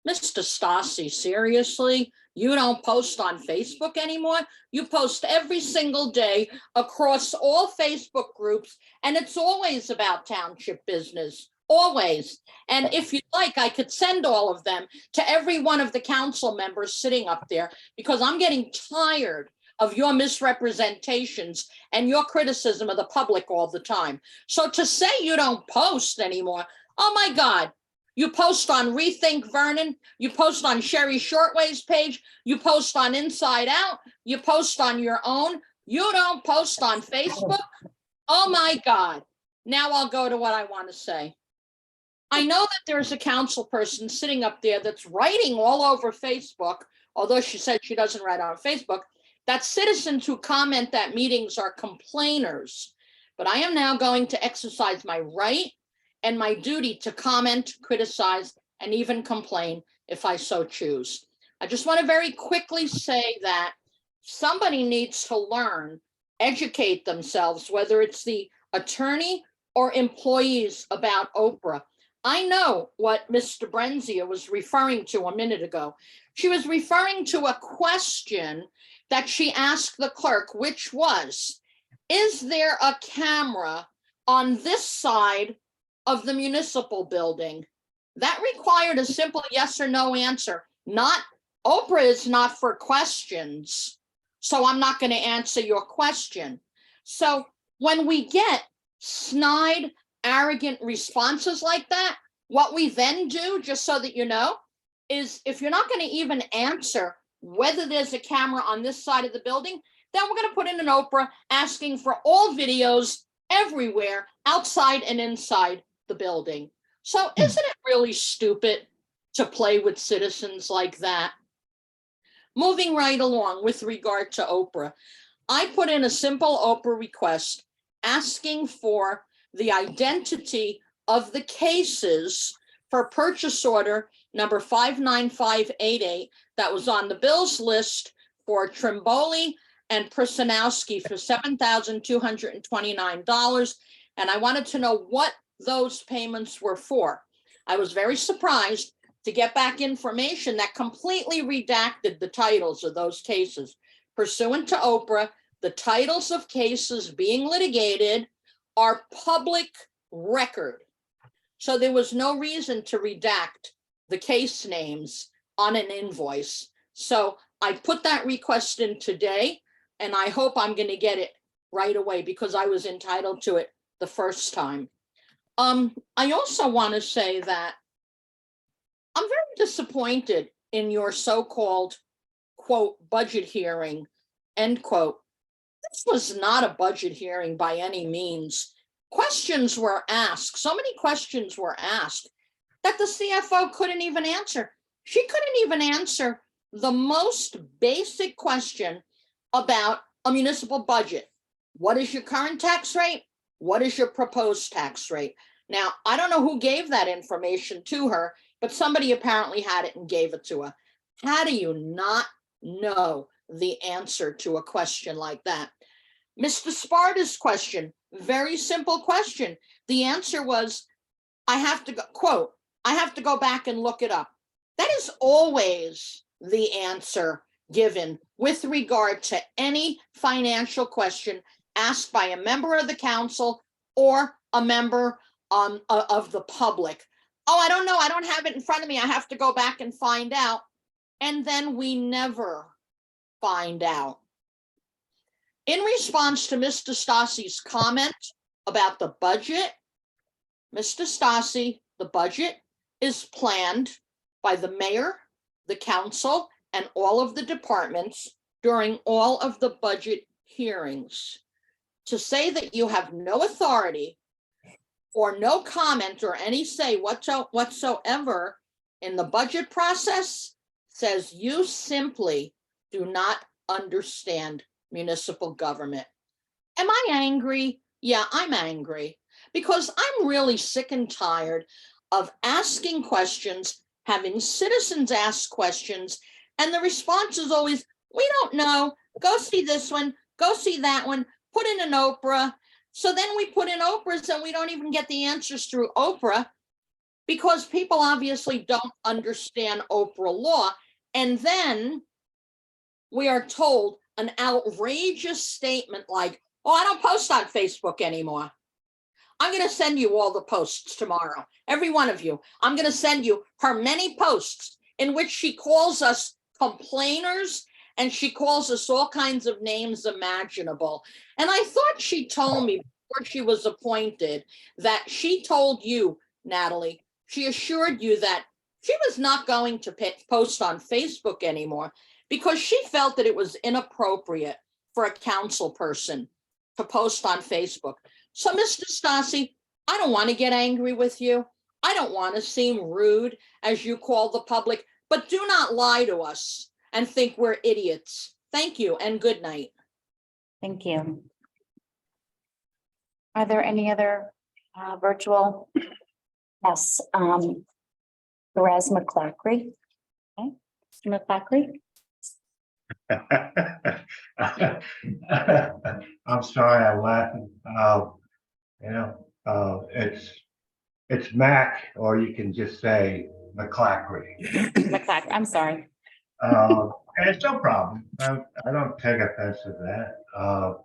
Mr. Stassi, seriously, you don't post on Facebook anymore? You post every single day across all Facebook groups, and it's always about township business, always. And if you'd like, I could send all of them to every one of the council members sitting up there, because I'm getting tired of your misrepresentations and your criticism of the public all the time. So to say you don't post anymore, oh my God. You post on Rethink Vernon, you post on Sherry Shortway's page, you post on Inside Out, you post on your own, you don't post on Facebook? Oh my God. Now I'll go to what I want to say. I know that there's a council person sitting up there that's writing all over Facebook, although she said she doesn't write on Facebook, that citizens who comment that meetings are complainers. But I am now going to exercise my right and my duty to comment, criticize, and even complain if I so choose. I just want to very quickly say that somebody needs to learn, educate themselves, whether it's the attorney or employees, about Oprah. I know what Mr. Brenzia was referring to a minute ago. She was referring to a question that she asked the clerk, which was, is there a camera on this side of the municipal building? That required a simple yes or no answer. Not, Oprah is not for questions, so I'm not going to answer your question. So when we get snide, arrogant responses like that, what we then do, just so that you know, is if you're not going to even answer whether there's a camera on this side of the building, then we're going to put in an Oprah asking for all videos everywhere, outside and inside the building. So isn't it really stupid to play with citizens like that? Moving right along with regard to Oprah, I put in a simple Oprah request asking for the identity of the cases for purchase order number 59588 that was on the bills list for Trimboli and Prasnowski for $7,229. And I wanted to know what those payments were for. I was very surprised to get back information that completely redacted the titles of those cases. Pursuant to Oprah, the titles of cases being litigated are public record. So there was no reason to redact the case names on an invoice. So I put that request in today, and I hope I'm going to get it right away because I was entitled to it the first time. I also want to say that I'm very disappointed in your so-called, quote, budget hearing, end quote. This was not a budget hearing by any means. Questions were asked, so many questions were asked that the CFO couldn't even answer. She couldn't even answer the most basic question about a municipal budget. What is your current tax rate? What is your proposed tax rate? Now, I don't know who gave that information to her, but somebody apparently had it and gave it to her. How do you not know the answer to a question like that? Mr. Sparta's question, very simple question. The answer was, I have to go, quote, I have to go back and look it up. That is always the answer given with regard to any financial question asked by a member of the council or a member of the public. Oh, I don't know. I don't have it in front of me. I have to go back and find out. And then we never find out. In response to Mr. Stassi's comment about the budget, Mr. Stassi, the budget is planned by the mayor, the council, and all of the departments during all of the budget hearings. To say that you have no authority or no comment or any say whatsoever in the budget process says you simply do not understand municipal government. Am I angry? Yeah, I'm angry because I'm really sick and tired of asking questions, having citizens ask questions, and the response is always, we don't know, go see this one, go see that one, put in an Oprah. So then we put in Oprahs and we don't even get the answers through Oprah because people obviously don't understand Oprah law. And then we are told an outrageous statement like, oh, I don't post on Facebook anymore. I'm going to send you all the posts tomorrow. Every one of you. I'm going to send you her many posts in which she calls us complainers and she calls us all kinds of names imaginable. And I thought she told me before she was appointed that she told you, Natalie, she assured you that she was not going to post on Facebook anymore because she felt that it was inappropriate for a council person to post on Facebook. So, Mr. Stassi, I don't want to get angry with you. I don't want to seem rude, as you call the public, but do not lie to us and think we're idiots. Thank you and good night. Thank you. Are there any other virtual? Yes, Perez McClackery. Okay. Mr. McClackery? I'm sorry, I'm laughing. It's Mac, or you can just say McClackery. McClackery, I'm sorry. And it's no problem. I don't take offense to that.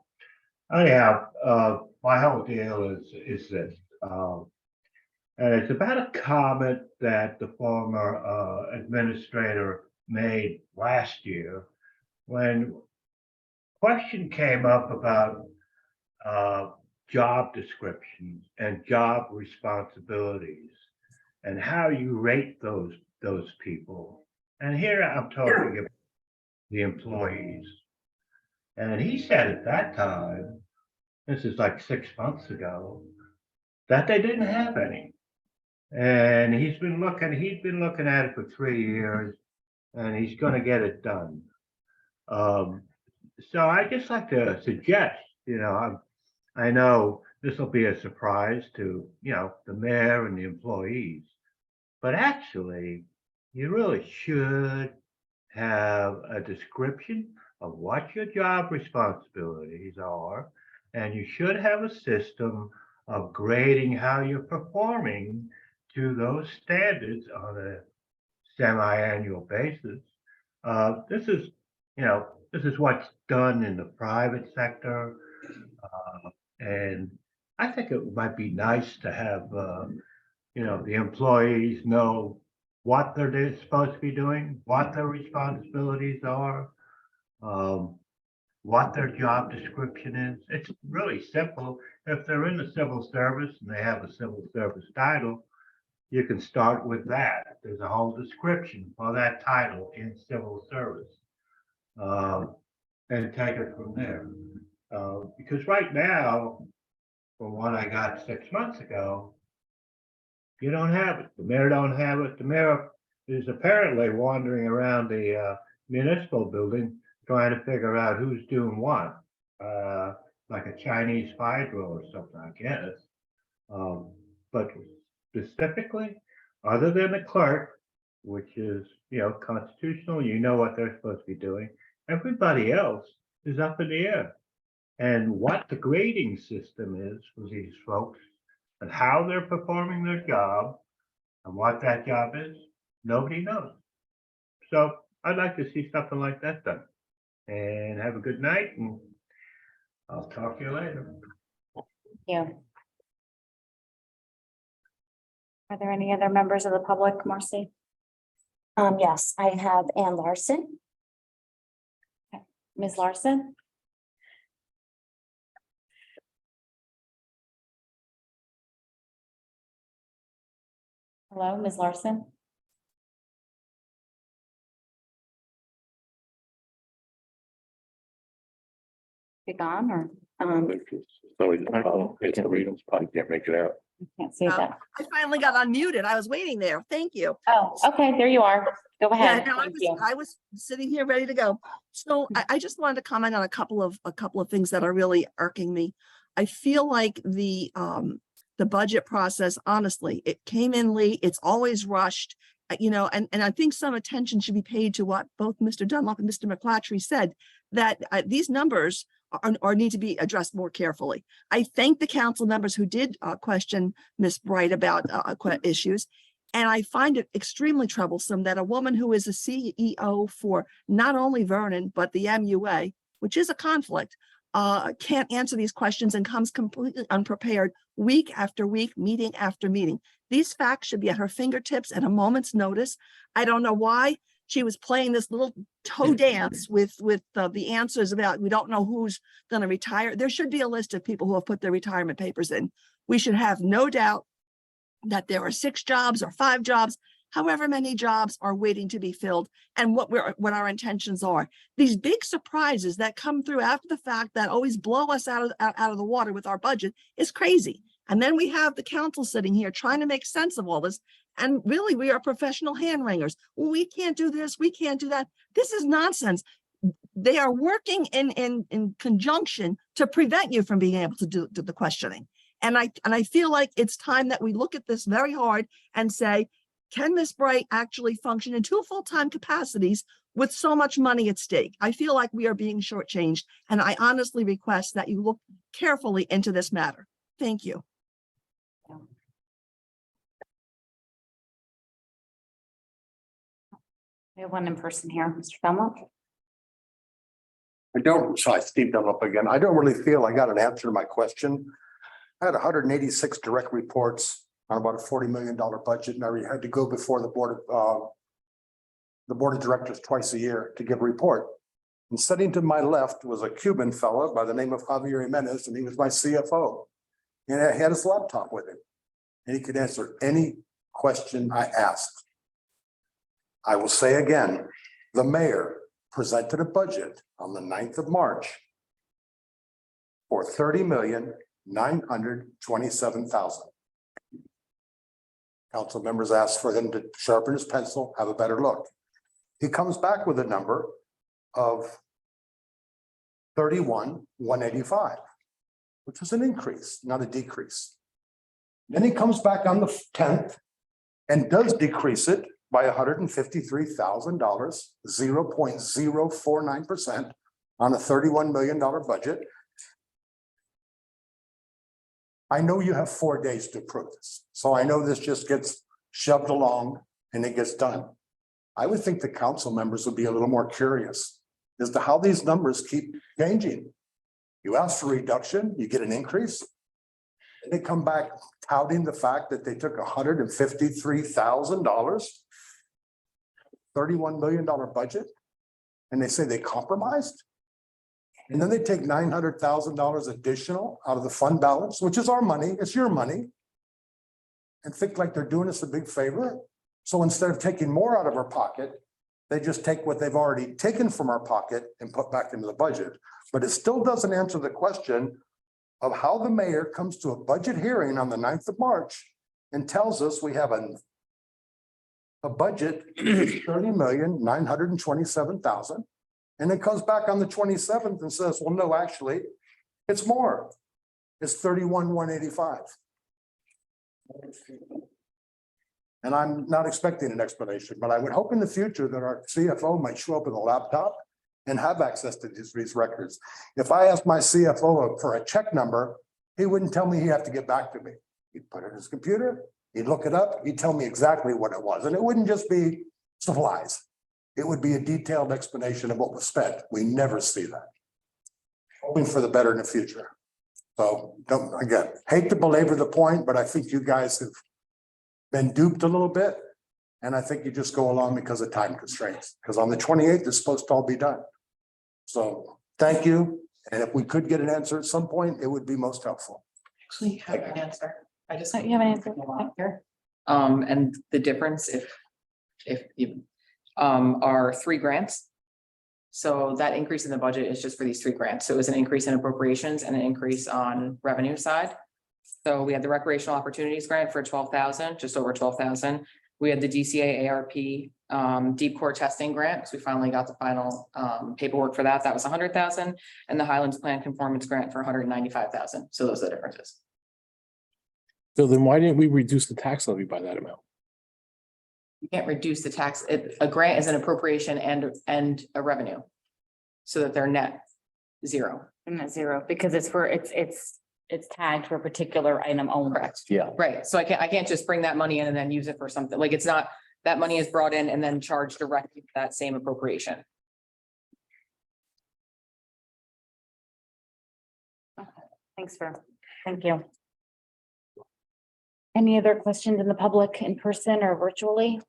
Anyhow, my whole deal is this. And it's about a comment that the former administrator made last year when question came up about job descriptions and job responsibilities and how you rate those people. And here I'm talking about the employees. And he said at that time, this is like 6 months ago, that they didn't have any. And he'd been looking at it for 3 years, and he's going to get it done. So I just like to suggest, I know this will be a surprise to, the mayor and the employees, but actually, you really should have a description of what your job responsibilities are, and you should have a system of grading how you're performing to those standards on a semi-annual basis. This is what's done in the private sector. And I think it might be nice to have, the employees know what they're supposed to be doing, what their responsibilities are, what their job description is. It's really simple. If they're in the civil service and they have a civil service title, you can start with that. There's a whole description for that title in civil service, and take it from there. Because right now, from what I got 6 months ago, you don't have it. The mayor don't have it. The mayor is apparently wandering around the municipal building trying to figure out who's doing what, like a Chinese spy drill or something, I guess. But specifically, other than the clerk, which is, constitutional, what they're supposed to be doing, everybody else is up in the air. And what the grading system is for these folks and how they're performing their job and what that job is, nobody knows. So I'd like to see something like that done. And have a good night and I'll talk to you later. Yeah. Are there any other members of the public, Marcy? Yes, I have Ann Larson. Ms. Larson? Hello, Ms. Larson? You gone or I can't read them, I can't make it out. I can't see that? I finally got unmuted. I was waiting there. Thank you. Oh, okay, there you are. Go Yeah, ahead. no, Thank you. I was sitting here ready to go. So I just wanted to comment on a couple of things that are really irking me. I feel like the budget process, honestly, it came in late. It's always rushed. And I think some attention should be paid to what both Mr. Dunlop and Mr. McClatchy said, that these numbers are need to be addressed more carefully. I thank the council members who did question Ms. Bright about issues. And I find it extremely troublesome that a woman who is a CEO for not only Vernon, but the MUA, which is a conflict, can't answer these questions and comes completely unprepared week after week, meeting after meeting. These facts should be at her fingertips at a moment's notice. I don't know why she was playing this little toe dance with the answers about, we don't know who's going to retire. There should be a list of people who have put their retirement papers in. We should have no doubt that there are 6 jobs or 5 jobs, however many jobs are waiting to be filled, and what our intentions are. These big surprises that come through after the fact that always blow us out of the water with our budget is crazy. And then we have the council sitting here trying to make sense of all this. And really, we are professional hand wringers. Well, we can't do this, we can't do that. This is nonsense. They are working in conjunction to prevent you from being able to do the questioning. And I feel like it's time that we look at this very hard and say, can Ms. Bright actually function in 2 full-time capacities with so much money at stake? I feel like we are being shortchanged, and I honestly request that you look carefully into this matter. Thank you. We have one in person here, Mr. Dunlop. Steve Dunlop again. I don't really feel I got an answer to my question. I had 186 direct reports on about a $40 million budget, and I had to go before the board of directors twice a year to give a report. And sitting to my left was a Cuban fellow by the name of Javier Jimenez, and he was my CFO. And I had his laptop with him, and he could answer any question I asked. I will say again, the mayor presented a budget on the 9th of March for $30,927,000. Council members asked for him to sharpen his pencil, have a better look. He comes back with a number of 31,185, which is an increase, not a decrease. Then he comes back on the 10th and does decrease it by $153,000, 0.049% on a $31 million budget. I know you have 4 days to approve this, so I know this just gets shoved along and it gets done. I would think the council members would be a little more curious as to how these numbers keep changing. You ask for reduction, you get an increase. And they come back touting the fact that they took $153,000, $31 million budget, and they say they compromised. And then they take $900,000 additional out of the fund balance, which is our money, it's your money, and think like they're doing us a big favor. So instead of taking more out of our pocket, they just take what they've already taken from our pocket and put back into the budget. But it still doesn't answer the question of how the mayor comes to a budget hearing on the 9th of March and tells us we have a budget $30,927,000. And it comes back on the 27th and says, well, no, actually, it's more. It's 31,185. And I'm not expecting an explanation, but I would hope in the future that our CFO might show up with a laptop and have access to these records. If I asked my CFO for a check number, he wouldn't tell me he'd have to get back to me. He'd put it in his computer, he'd look it up, he'd tell me exactly what it was. And it wouldn't just be supplies. it would be a detailed explanation of what was spent. We never see that. Hoping for the better in the future. So don't, again, hate to belabor the point, but I think you guys have been duped a little bit. And I think you just go along because of time constraints, because on the 28th, it's supposed to all be done. So thank you. And if we could get an answer at some point, it would be most helpful. Actually, have an answer. I just. You have an answer? Here. And the difference if you, are 3 grants. So that increase in the budget is just for these 3 grants. So it was an increase in appropriations and an increase on revenue side. So we had the recreational opportunities grant for 12,000, just over 12,000. We had the DCA ARP deep core testing grant, because we finally got the final paperwork for that. That was 100,000, and the Highlands Plan Conformance Grant for 195,000. So those are the differences. So then why didn't we reduce the tax levy by that amount? You can't reduce the tax. A grant is an appropriation and a revenue, so that they're net 0. And that's 0, because it's for, it's tagged for a particular item only. Correct. Yeah. Right. So I can't just bring that money in and then use it for something. Like, it's not, that money is brought in and then charged directly to that same appropriation. Thank you. Any other questions in the public in person or virtually?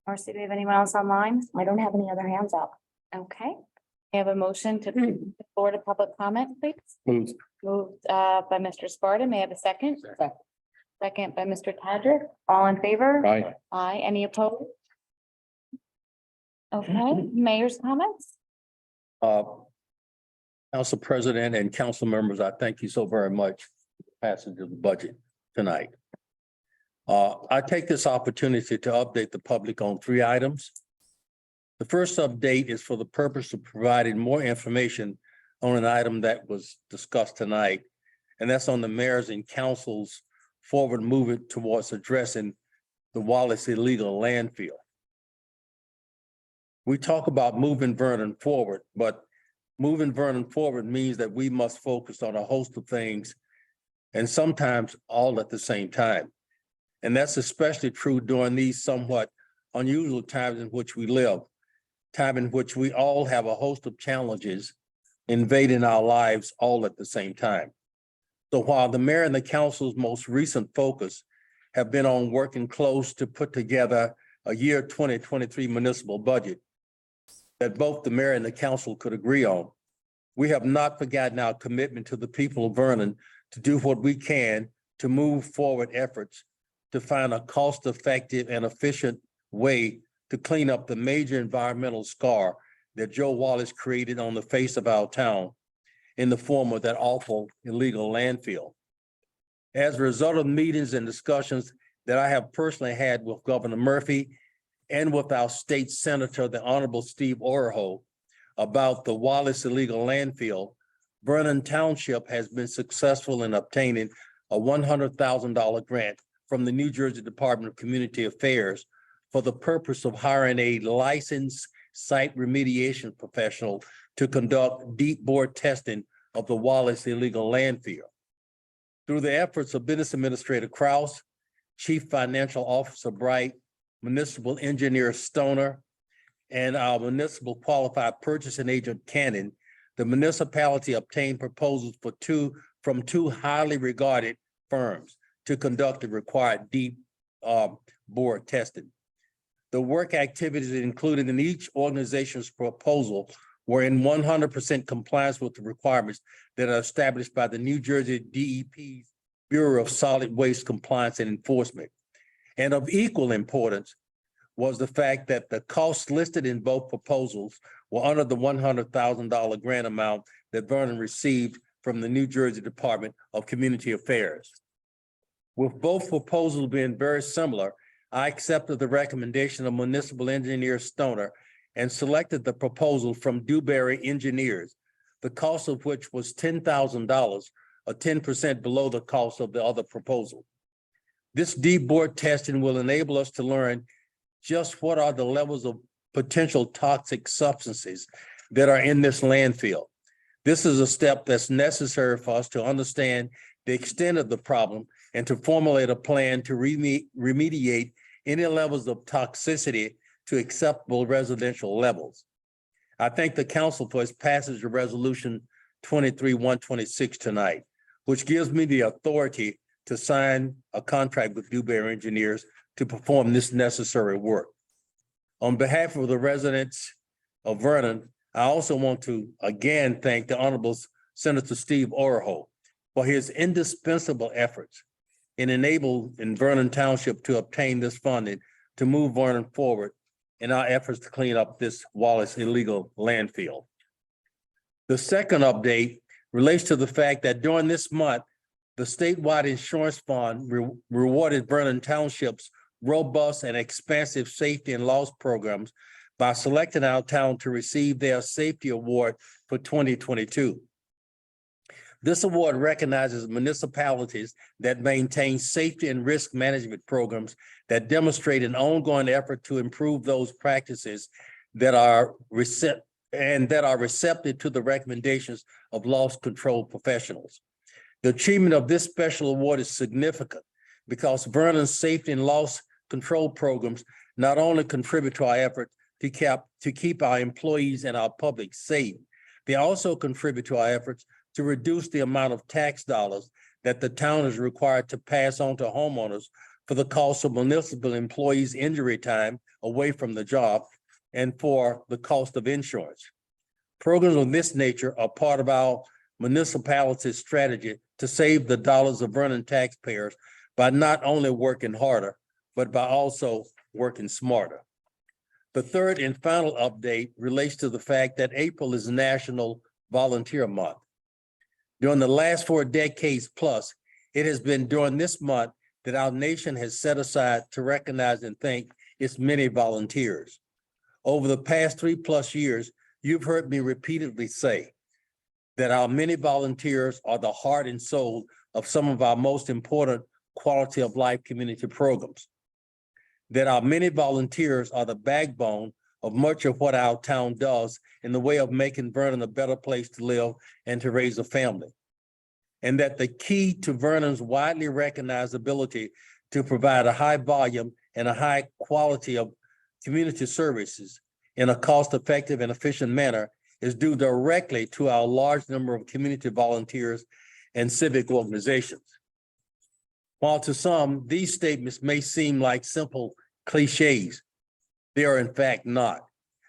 Marcy, do we have anyone else online? I don't have any other hands up. Okay. I have a motion to the board of public comment, please. Moved. Moved by Mr. Sparta. May I have a second? Second by Mr. Tadrick. All in favor? Aye. Aye. Any opposed? Okay, mayor's comments? Council President and council members, I thank you so very much for the passage of the budget tonight. I take this opportunity to update the public on 3 items. The first update is for the purpose of providing more information on an item that was discussed tonight, and that's on the mayor's and council's forward movement towards addressing the Wallace illegal landfill. We talk about moving Vernon forward, but moving Vernon forward means that we must focus on a host of things, and sometimes all at the same time. And that's especially true during these somewhat unusual times in which we live, time in which we all have a host of challenges invading our lives all at the same time. So while the mayor and the council's most recent focus have been on working close to put together a year 2023 municipal budget that both the mayor and the council could agree on, we have not forgotten our commitment to the people of Vernon to do what we can to move forward efforts to find a cost-effective and efficient way to clean up the major environmental scar that Joe Wallace created on the face of our town in the form of that awful illegal landfill. As a result of meetings and discussions that I have personally had with Governor Murphy and with our state senator, the Honorable Steve Oraho, about the Wallace illegal landfill, Vernon Township has been successful in obtaining a $100,000 grant from the New Jersey Department of Community Affairs for the purpose of hiring a licensed site remediation professional to conduct deep bore testing of the Wallace illegal landfill. Through the efforts of Business Administrator Kraus, Chief Financial Officer Bright, Municipal Engineer Stoner, and our Municipal Qualified Purchasing Agent Cannon, the municipality obtained proposals from two highly regarded firms to conduct the required deep bore testing. The work activities included in each organization's proposal were in 100% compliance with the requirements that are established by the New Jersey DEP's Bureau of Solid Waste Compliance and Enforcement. And of equal importance was the fact that the costs listed in both proposals were under the $100,000 grant amount that Vernon received from the New Jersey Department of Community Affairs. With both proposals being very similar, I accepted the recommendation of Municipal Engineer Stoner and selected the proposal from Dewberry Engineers, the cost of which was $10,000, or 10% below the cost of the other proposal. This deep bore testing will enable us to learn just what are the levels of potential toxic substances that are in this landfill. This is a step that's necessary for us to understand the extent of the problem and to formulate a plan to remediate any levels of toxicity to acceptable residential levels. I thank the council for its passage of resolution 23-126 tonight, which gives me the authority to sign a contract with Dewberry Engineers to perform this necessary work. On behalf of the residents of Vernon, I also want to again thank the Honorable Senator Steve Oraho for his indispensable efforts in Vernon Township to obtain this funding to move Vernon forward in our efforts to clean up this Wallace illegal landfill. The second update relates to the fact that during this month, the statewide insurance fund rewarded Vernon Township's robust and expansive safety and loss programs by selecting our town to receive their safety award for 2022. This award recognizes municipalities that maintain safety and risk management programs that demonstrate an ongoing effort to improve those practices that are receptive to the recommendations of loss control professionals. The achievement of this special award is significant because Vernon's safety and loss control programs not only contribute to our effort to keep our employees and our public safe, they also contribute to our efforts to reduce the amount of tax dollars that the town is required to pass on to homeowners for the cost of municipal employees' injury time away from the job and for the cost of insurance. Programs of this nature are part of our municipality's strategy to save the dollars of Vernon taxpayers by not only working harder, but by also working smarter. The third and final update relates to the fact that April is National Volunteer Month. During the last 4 decades plus, it has been during this month that our nation has set aside to recognize and thank its many volunteers. Over the past 3+ years, you've heard me repeatedly say that our many volunteers are the heart and soul of some of our most important quality of life community programs. That our many volunteers are the backbone of much of what our town does in the way of making Vernon a better place to live and to raise a family. And that the key to Vernon's widely recognized ability to provide a high volume and a high quality of community services in a cost-effective and efficient manner is due directly to our large number of community volunteers and civic organizations. While to some, these statements may seem like simple cliches, they are in fact not.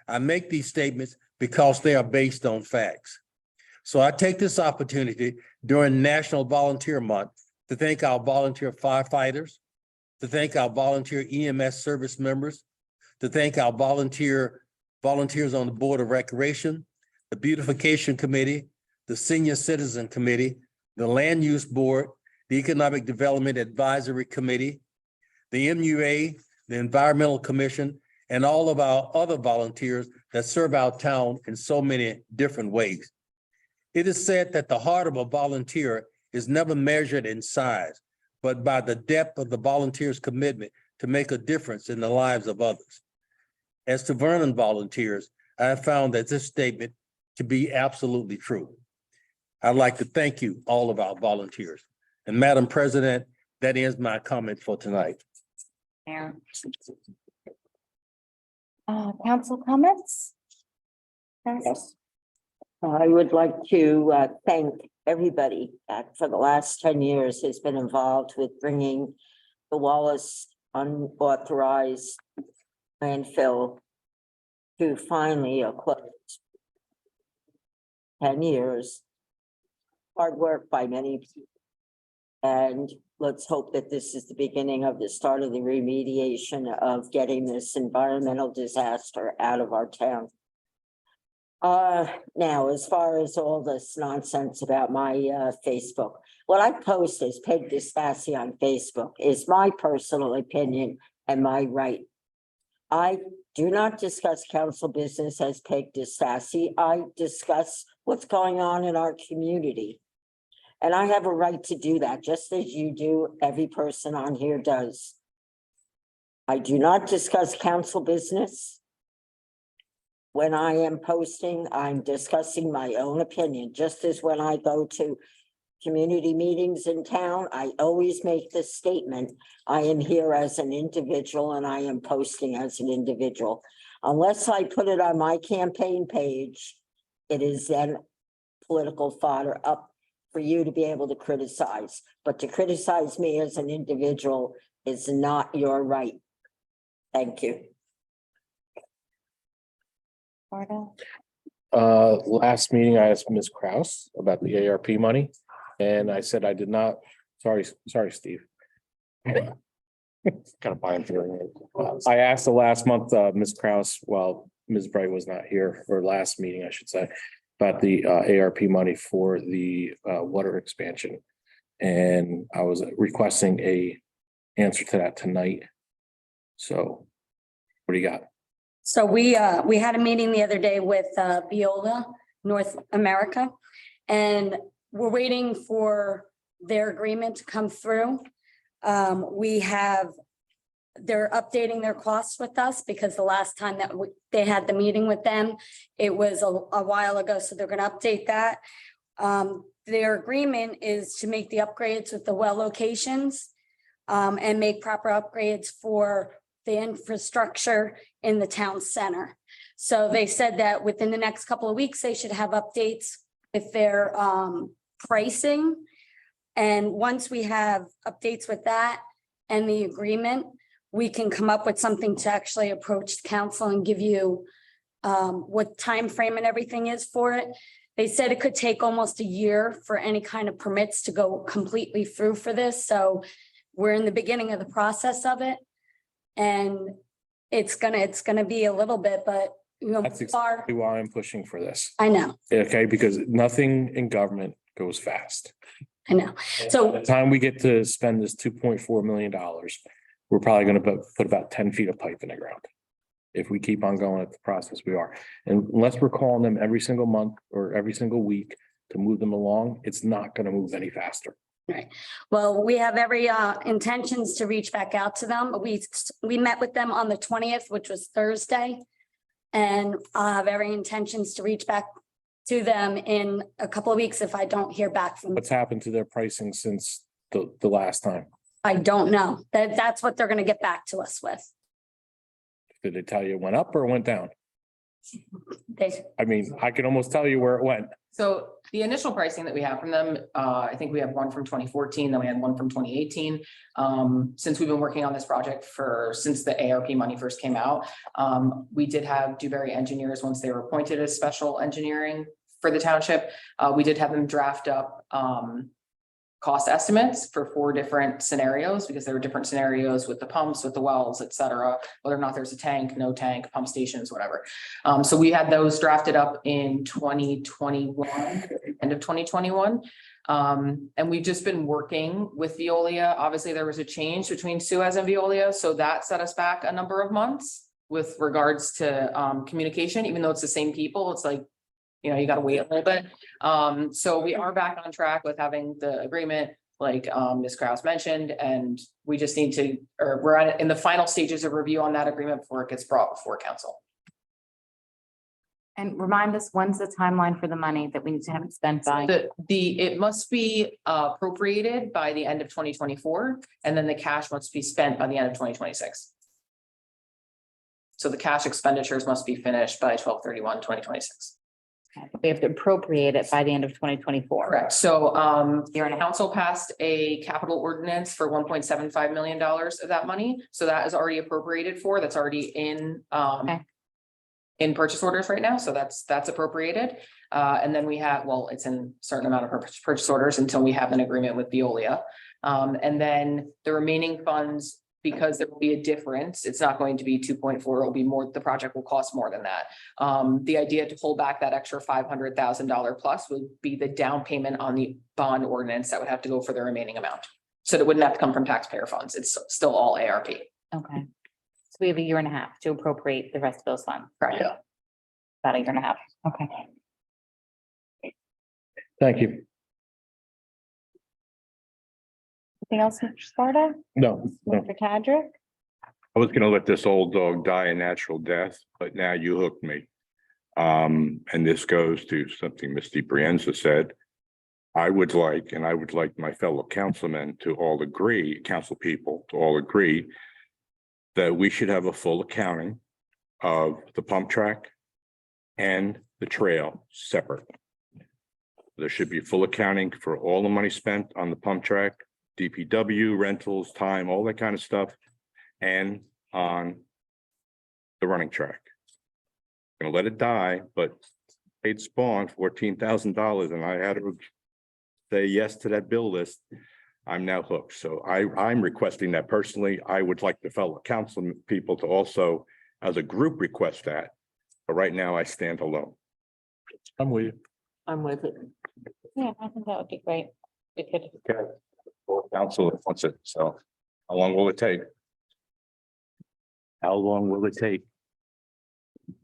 I make these statements because they are based on facts. So I take this opportunity during National Volunteer Month to thank our volunteer firefighters, to thank our volunteer EMS service members, to thank our volunteers on the Board of Recreation, the Beautification Committee, the Senior Citizen Committee, the Land Use Board, the Economic Development Advisory Committee, the MUA, the Environmental Commission, and all of our other volunteers that serve our town in so many different ways. It is said that the heart of a volunteer is never measured in size, but by the depth of the volunteer's commitment to make a difference in the lives of others. As to Vernon volunteers, I have found that this statement to be absolutely true. I'd like to thank you, all of our volunteers. And Madam President, that ends my comment for tonight. Mayor. Council comments? Yes. I would like to thank everybody that for the last 10 years has been involved with bringing the Wallace unauthorized landfill to finally a close. 10 years, hard work by many people. And let's hope that this is the beginning of the start of the remediation of getting this environmental disaster out of our town. Now, as far as all this nonsense about my Facebook, what I post as Peg DeStassi on Facebook is my personal opinion and my right. I do not discuss council business as Peg DeStassi. I discuss what's going on in our community. And I have a right to do that, just as you do, every person on here does. I do not discuss council business. When I am posting, I'm discussing my own opinion, just as when I go to community meetings in town, I always make this statement. I am here as an individual and I am posting as an individual. Unless I put it on my campaign page, it is then political fodder up for you to be able to criticize. But to criticize me as an individual is not your right. Thank you. Sparta? Last meeting, I asked Ms. Kraus about the ARP money, and I said I did not, sorry, Steve. Kind of buying for it. I asked the last month, Ms. Kraus, while Ms. Bright was not here, or last meeting, I should say, about the ARP money for the water expansion. And I was requesting a answer to that tonight. So what do you got? So we had a meeting the other day with Viola North America, and we're waiting for their agreement to come through. They're updating their costs with us because the last time that they had the meeting with them, it was a while ago, so they're gonna update that. Their agreement is to make the upgrades with the well locations and make proper upgrades for the infrastructure in the town center. So they said that within the next couple of weeks, they should have updates with their pricing. And once we have updates with that and the agreement, we can come up with something to actually approach the council and give you what time frame and everything is for it. They said it could take almost a year for any kind of permits to go completely through for this. So we're in the beginning of the process of it. And it's gonna be a little bit, but you know, That's exactly why I'm pushing for this. I know, Okay, because nothing in government goes fast. I know. By So the time we get to spend this $2.4 million, we're probably gonna put about 10 feet of pipe in the ground. If we keep on going at the process we are. And unless we're calling them every single month or every single week to move them along, it's not gonna move any faster. right. Well, we have every intentions to reach back out to them. We met with them on the 20th, which was Thursday. And I'll have every intentions to reach back to them in a couple of weeks if I don't hear back from them. What's happened to their pricing since the last time? I don't know. That's what they're gonna get back to us with. Did they tell you it went up or it went down? They, I mean, I can almost tell you where it went. So the initial pricing that we have from them, I think we have one from 2014, then we had one from 2018. Since we've been working on this project since the ARP money first came out, we did have Dewberry engineers, once they were appointed as special engineering for the township, we did have them draft up cost estimates for 4 different scenarios, because there were different scenarios with the pumps, with the wells, et cetera, whether or not there's a tank, no tank, pump stations, whatever. So we had those drafted up in 2021, end of 2021. And we've just been working with Veolia. Obviously, there was a change between Suez and Veolia, so that set us back a number of months with regards to communication, even though it's the same people. It's like, you know, you got to wait a little bit. So we are back on track with having the agreement, like Ms. Kraus mentioned, and we just need to, or we're in the final stages of review on that agreement before it gets brought before council. And remind us, when's the timeline for the money that we need to have it spent by? It must be appropriated by the end of 2024, and then the cash must be spent by the end of 2026. So the cash expenditures must be finished by 12/31/2026. We have to appropriate it by the end of 2024. Correct. So your council passed a capital ordinance for $1.75 million of that money. So that is already appropriated for, that's already in purchase orders right now. So that's appropriated. And then we have, well, it's in a certain amount of purchase orders until we have an agreement with Veolia. And then the remaining funds, because there will be a difference, it's not going to be 2.4, it'll be more, the project will cost more than that. The idea to hold back that extra $500,000 plus would be the down payment on the bond ordinance that would have to go for the remaining amount. So it wouldn't have to come from taxpayer funds. It's still all ARP. Okay. So we have a year and a half to appropriate the rest of those funds. Correct. Yeah. About a year and a half. Okay. Thank you. Anything else, Mr. Sparta? No, no. Mr. Tadrick? I was gonna let this old dog die a natural death, but now you hooked me. And this goes to something Ms. DeBrienza said. I would like, and I would like my fellow councilmen to all agree, council people to all agree that we should have a full accounting of the pump track and the trail separate. There should be full accounting for all the money spent on the pump track, DPW, rentals, time, all that kind of stuff, and on the running track. Gonna let it die, but paid Spawn $14,000 and I had to say yes to that bill list. I'm now hooked. So I'm requesting that personally. I would like the fellow council people to also, as a group, request that. But right now I stand alone. I'm with you. I'm with it. Yeah, I think that would be great. We could, Okay. Well, council wants it. So how long will it take? How long will it take?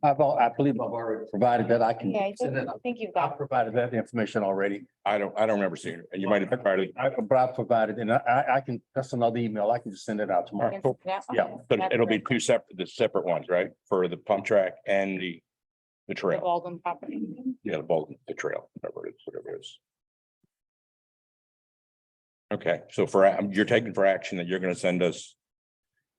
I believe I've already provided that. I can yeah, I send it. think you've I've got, provided that information already. I don't remember seeing it. And you might have provided. But I provided, and I can, that's another email. I can just send it out tomorrow. Cool. Yeah, but That's it'll be great. two separate ones, right? For the pump track and the the trail. Walden property. Yeah, the trail, whatever it is. Okay, so you're taking for action that you're gonna send us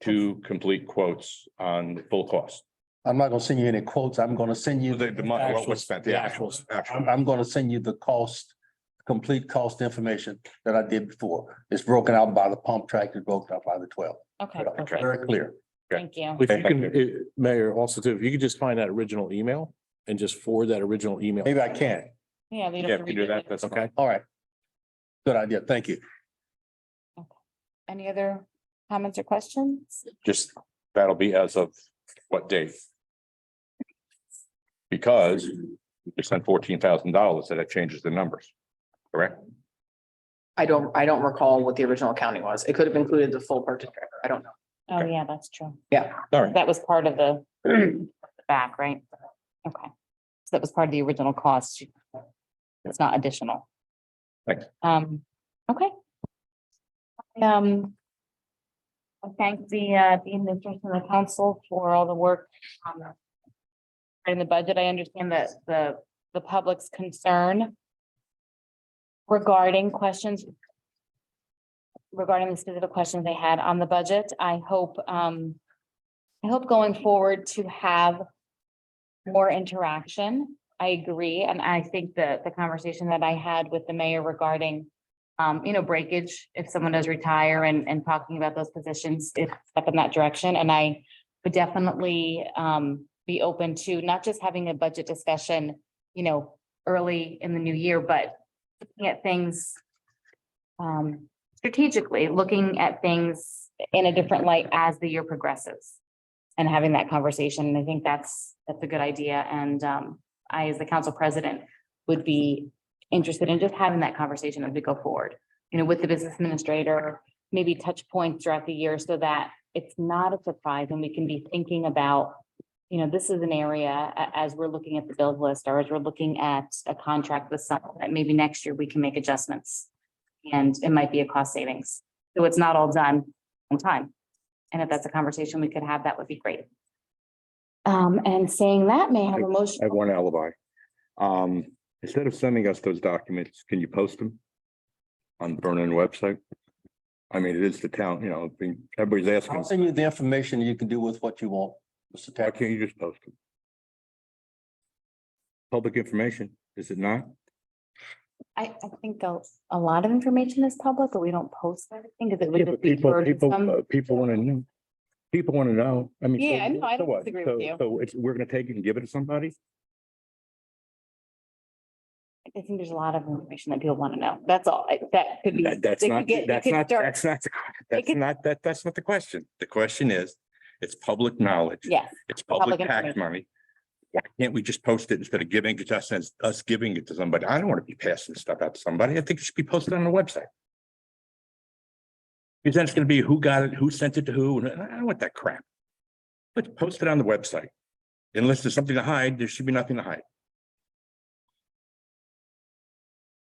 two complete quotes on the full cost. I'm not gonna send you any quotes. I'm gonna send you The money, what was spent, the actual. I'm gonna send you the cost, complete cost information that I did before. It's broken out by the pump track, it's broken out by the 12. Okay, Okay. perfect. Very clear. Thank you. If you can, Mayor, also too, if you could just find that original email and just forward that original email. Maybe I can. Yeah, we don't Yeah, have if to you do redo that, it. that's Okay. All right. Good idea. Thank you. Any other comments or questions? Just, that'll be as of what date? Because you spent $14,000, so that changes the numbers, correct? I don't recall what the original accounting was. It could have included the full purchase. I don't know. Oh, Okay. yeah, that's true. Yeah. All right. That was part of the back, right? Okay. So that was part of the original cost. It's not additional. Thanks. Okay. I thank the administration and the council for all the work in the budget. I understand that the public's concern regarding the specific questions they had on the budget. I hope going forward to have more interaction. I agree, and I think that the conversation that I had with the mayor regarding breakage, if someone does retire and talking about those positions, it's step in that direction. And I would definitely be open to not just having a budget discussion, early in the new year, but looking at things strategically, looking at things in a different light as the year progresses and having that conversation. And I think that's a good idea. And I, as the council president, would be interested in just having that conversation as we go forward, with the business administrator, maybe touch points throughout the year so that it's not a surprise and we can be thinking about, this is an area as we're looking at the bills list or as we're looking at a contract with someone that maybe next year we can make adjustments and it might be a cost savings. So it's not all done on time. And if that's a conversation we could have, that would be great. And saying that, may I have a motion? I have one alibi. Instead of sending us those documents, can you post them on the Vernon website? I mean, it is the town, everybody's I'll asking, send you the information. You can do with what you want, Mr. why Tack. can't you just post them? Public information, is it not? I think a lot of information is public, but we don't post everything because it would Yeah, just but be burdensome. people want to know. People want to know. I mean. Yeah, I know, I so don't what? disagree with you. So we're gonna take it and give it to somebody? I think there's a lot of information that people want to know. That's all. That could be. That's it not, could get- it that's could not, start- that's not, it could- that's not the question. The question is, it's public knowledge. Yes, It's public public tax information. money. Why can't we just post it instead of giving it to us as us giving it to somebody? I don't want to be passing stuff out to somebody. I think it should be posted on the website. Because then it's gonna be who got it, who sent it to who, and I don't want that crap. Let's post it on the website. Unless there's something to hide, there should be nothing to hide.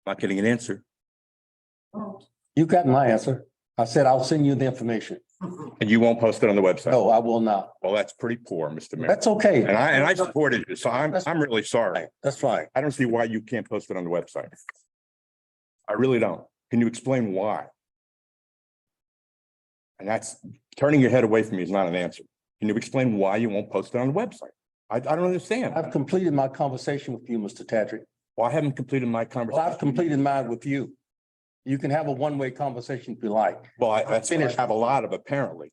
Not getting an answer. You got my answer. I said, I'll send you the information. And you won't post it on the website? No, I will not. Well, that's pretty poor, Mr. Mayor. That's okay. And I supported you, so I'm really sorry. That's fine. I don't see why you can't post it on the website. I really don't. Can you explain why? And that's turning your head away from me is not an answer. Can you explain why you won't post it on the website? I don't understand. I've completed my conversation with you, Mr. Tadrick. Well, I haven't completed my Well, conversation. I've completed mine with you. You can have a one-way conversation if you like. Well, that's what I have a lot of apparently.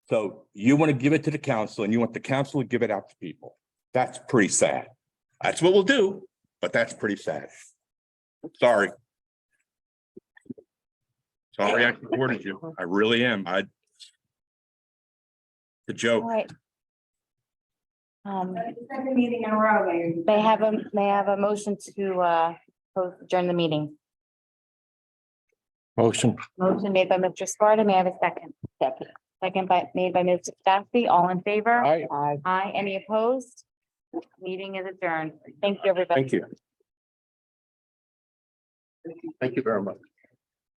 So you want to give it to the council and you want the council to give it out to people. That's pretty sad. That's what we'll do, but that's pretty sad. Sorry. Sorry I supported you. I really am. The All joke. right. Second meeting in a row, Mayor. May I have a motion to adjourn the meeting? Motion. Motion made by Mr. Sparta. May I have a second? Second. Second made by Mr. Staffy. All in favor? Aye. Aye. Any opposed? Meeting is adjourned. Thank you, everybody. Thank you. Thank you very much.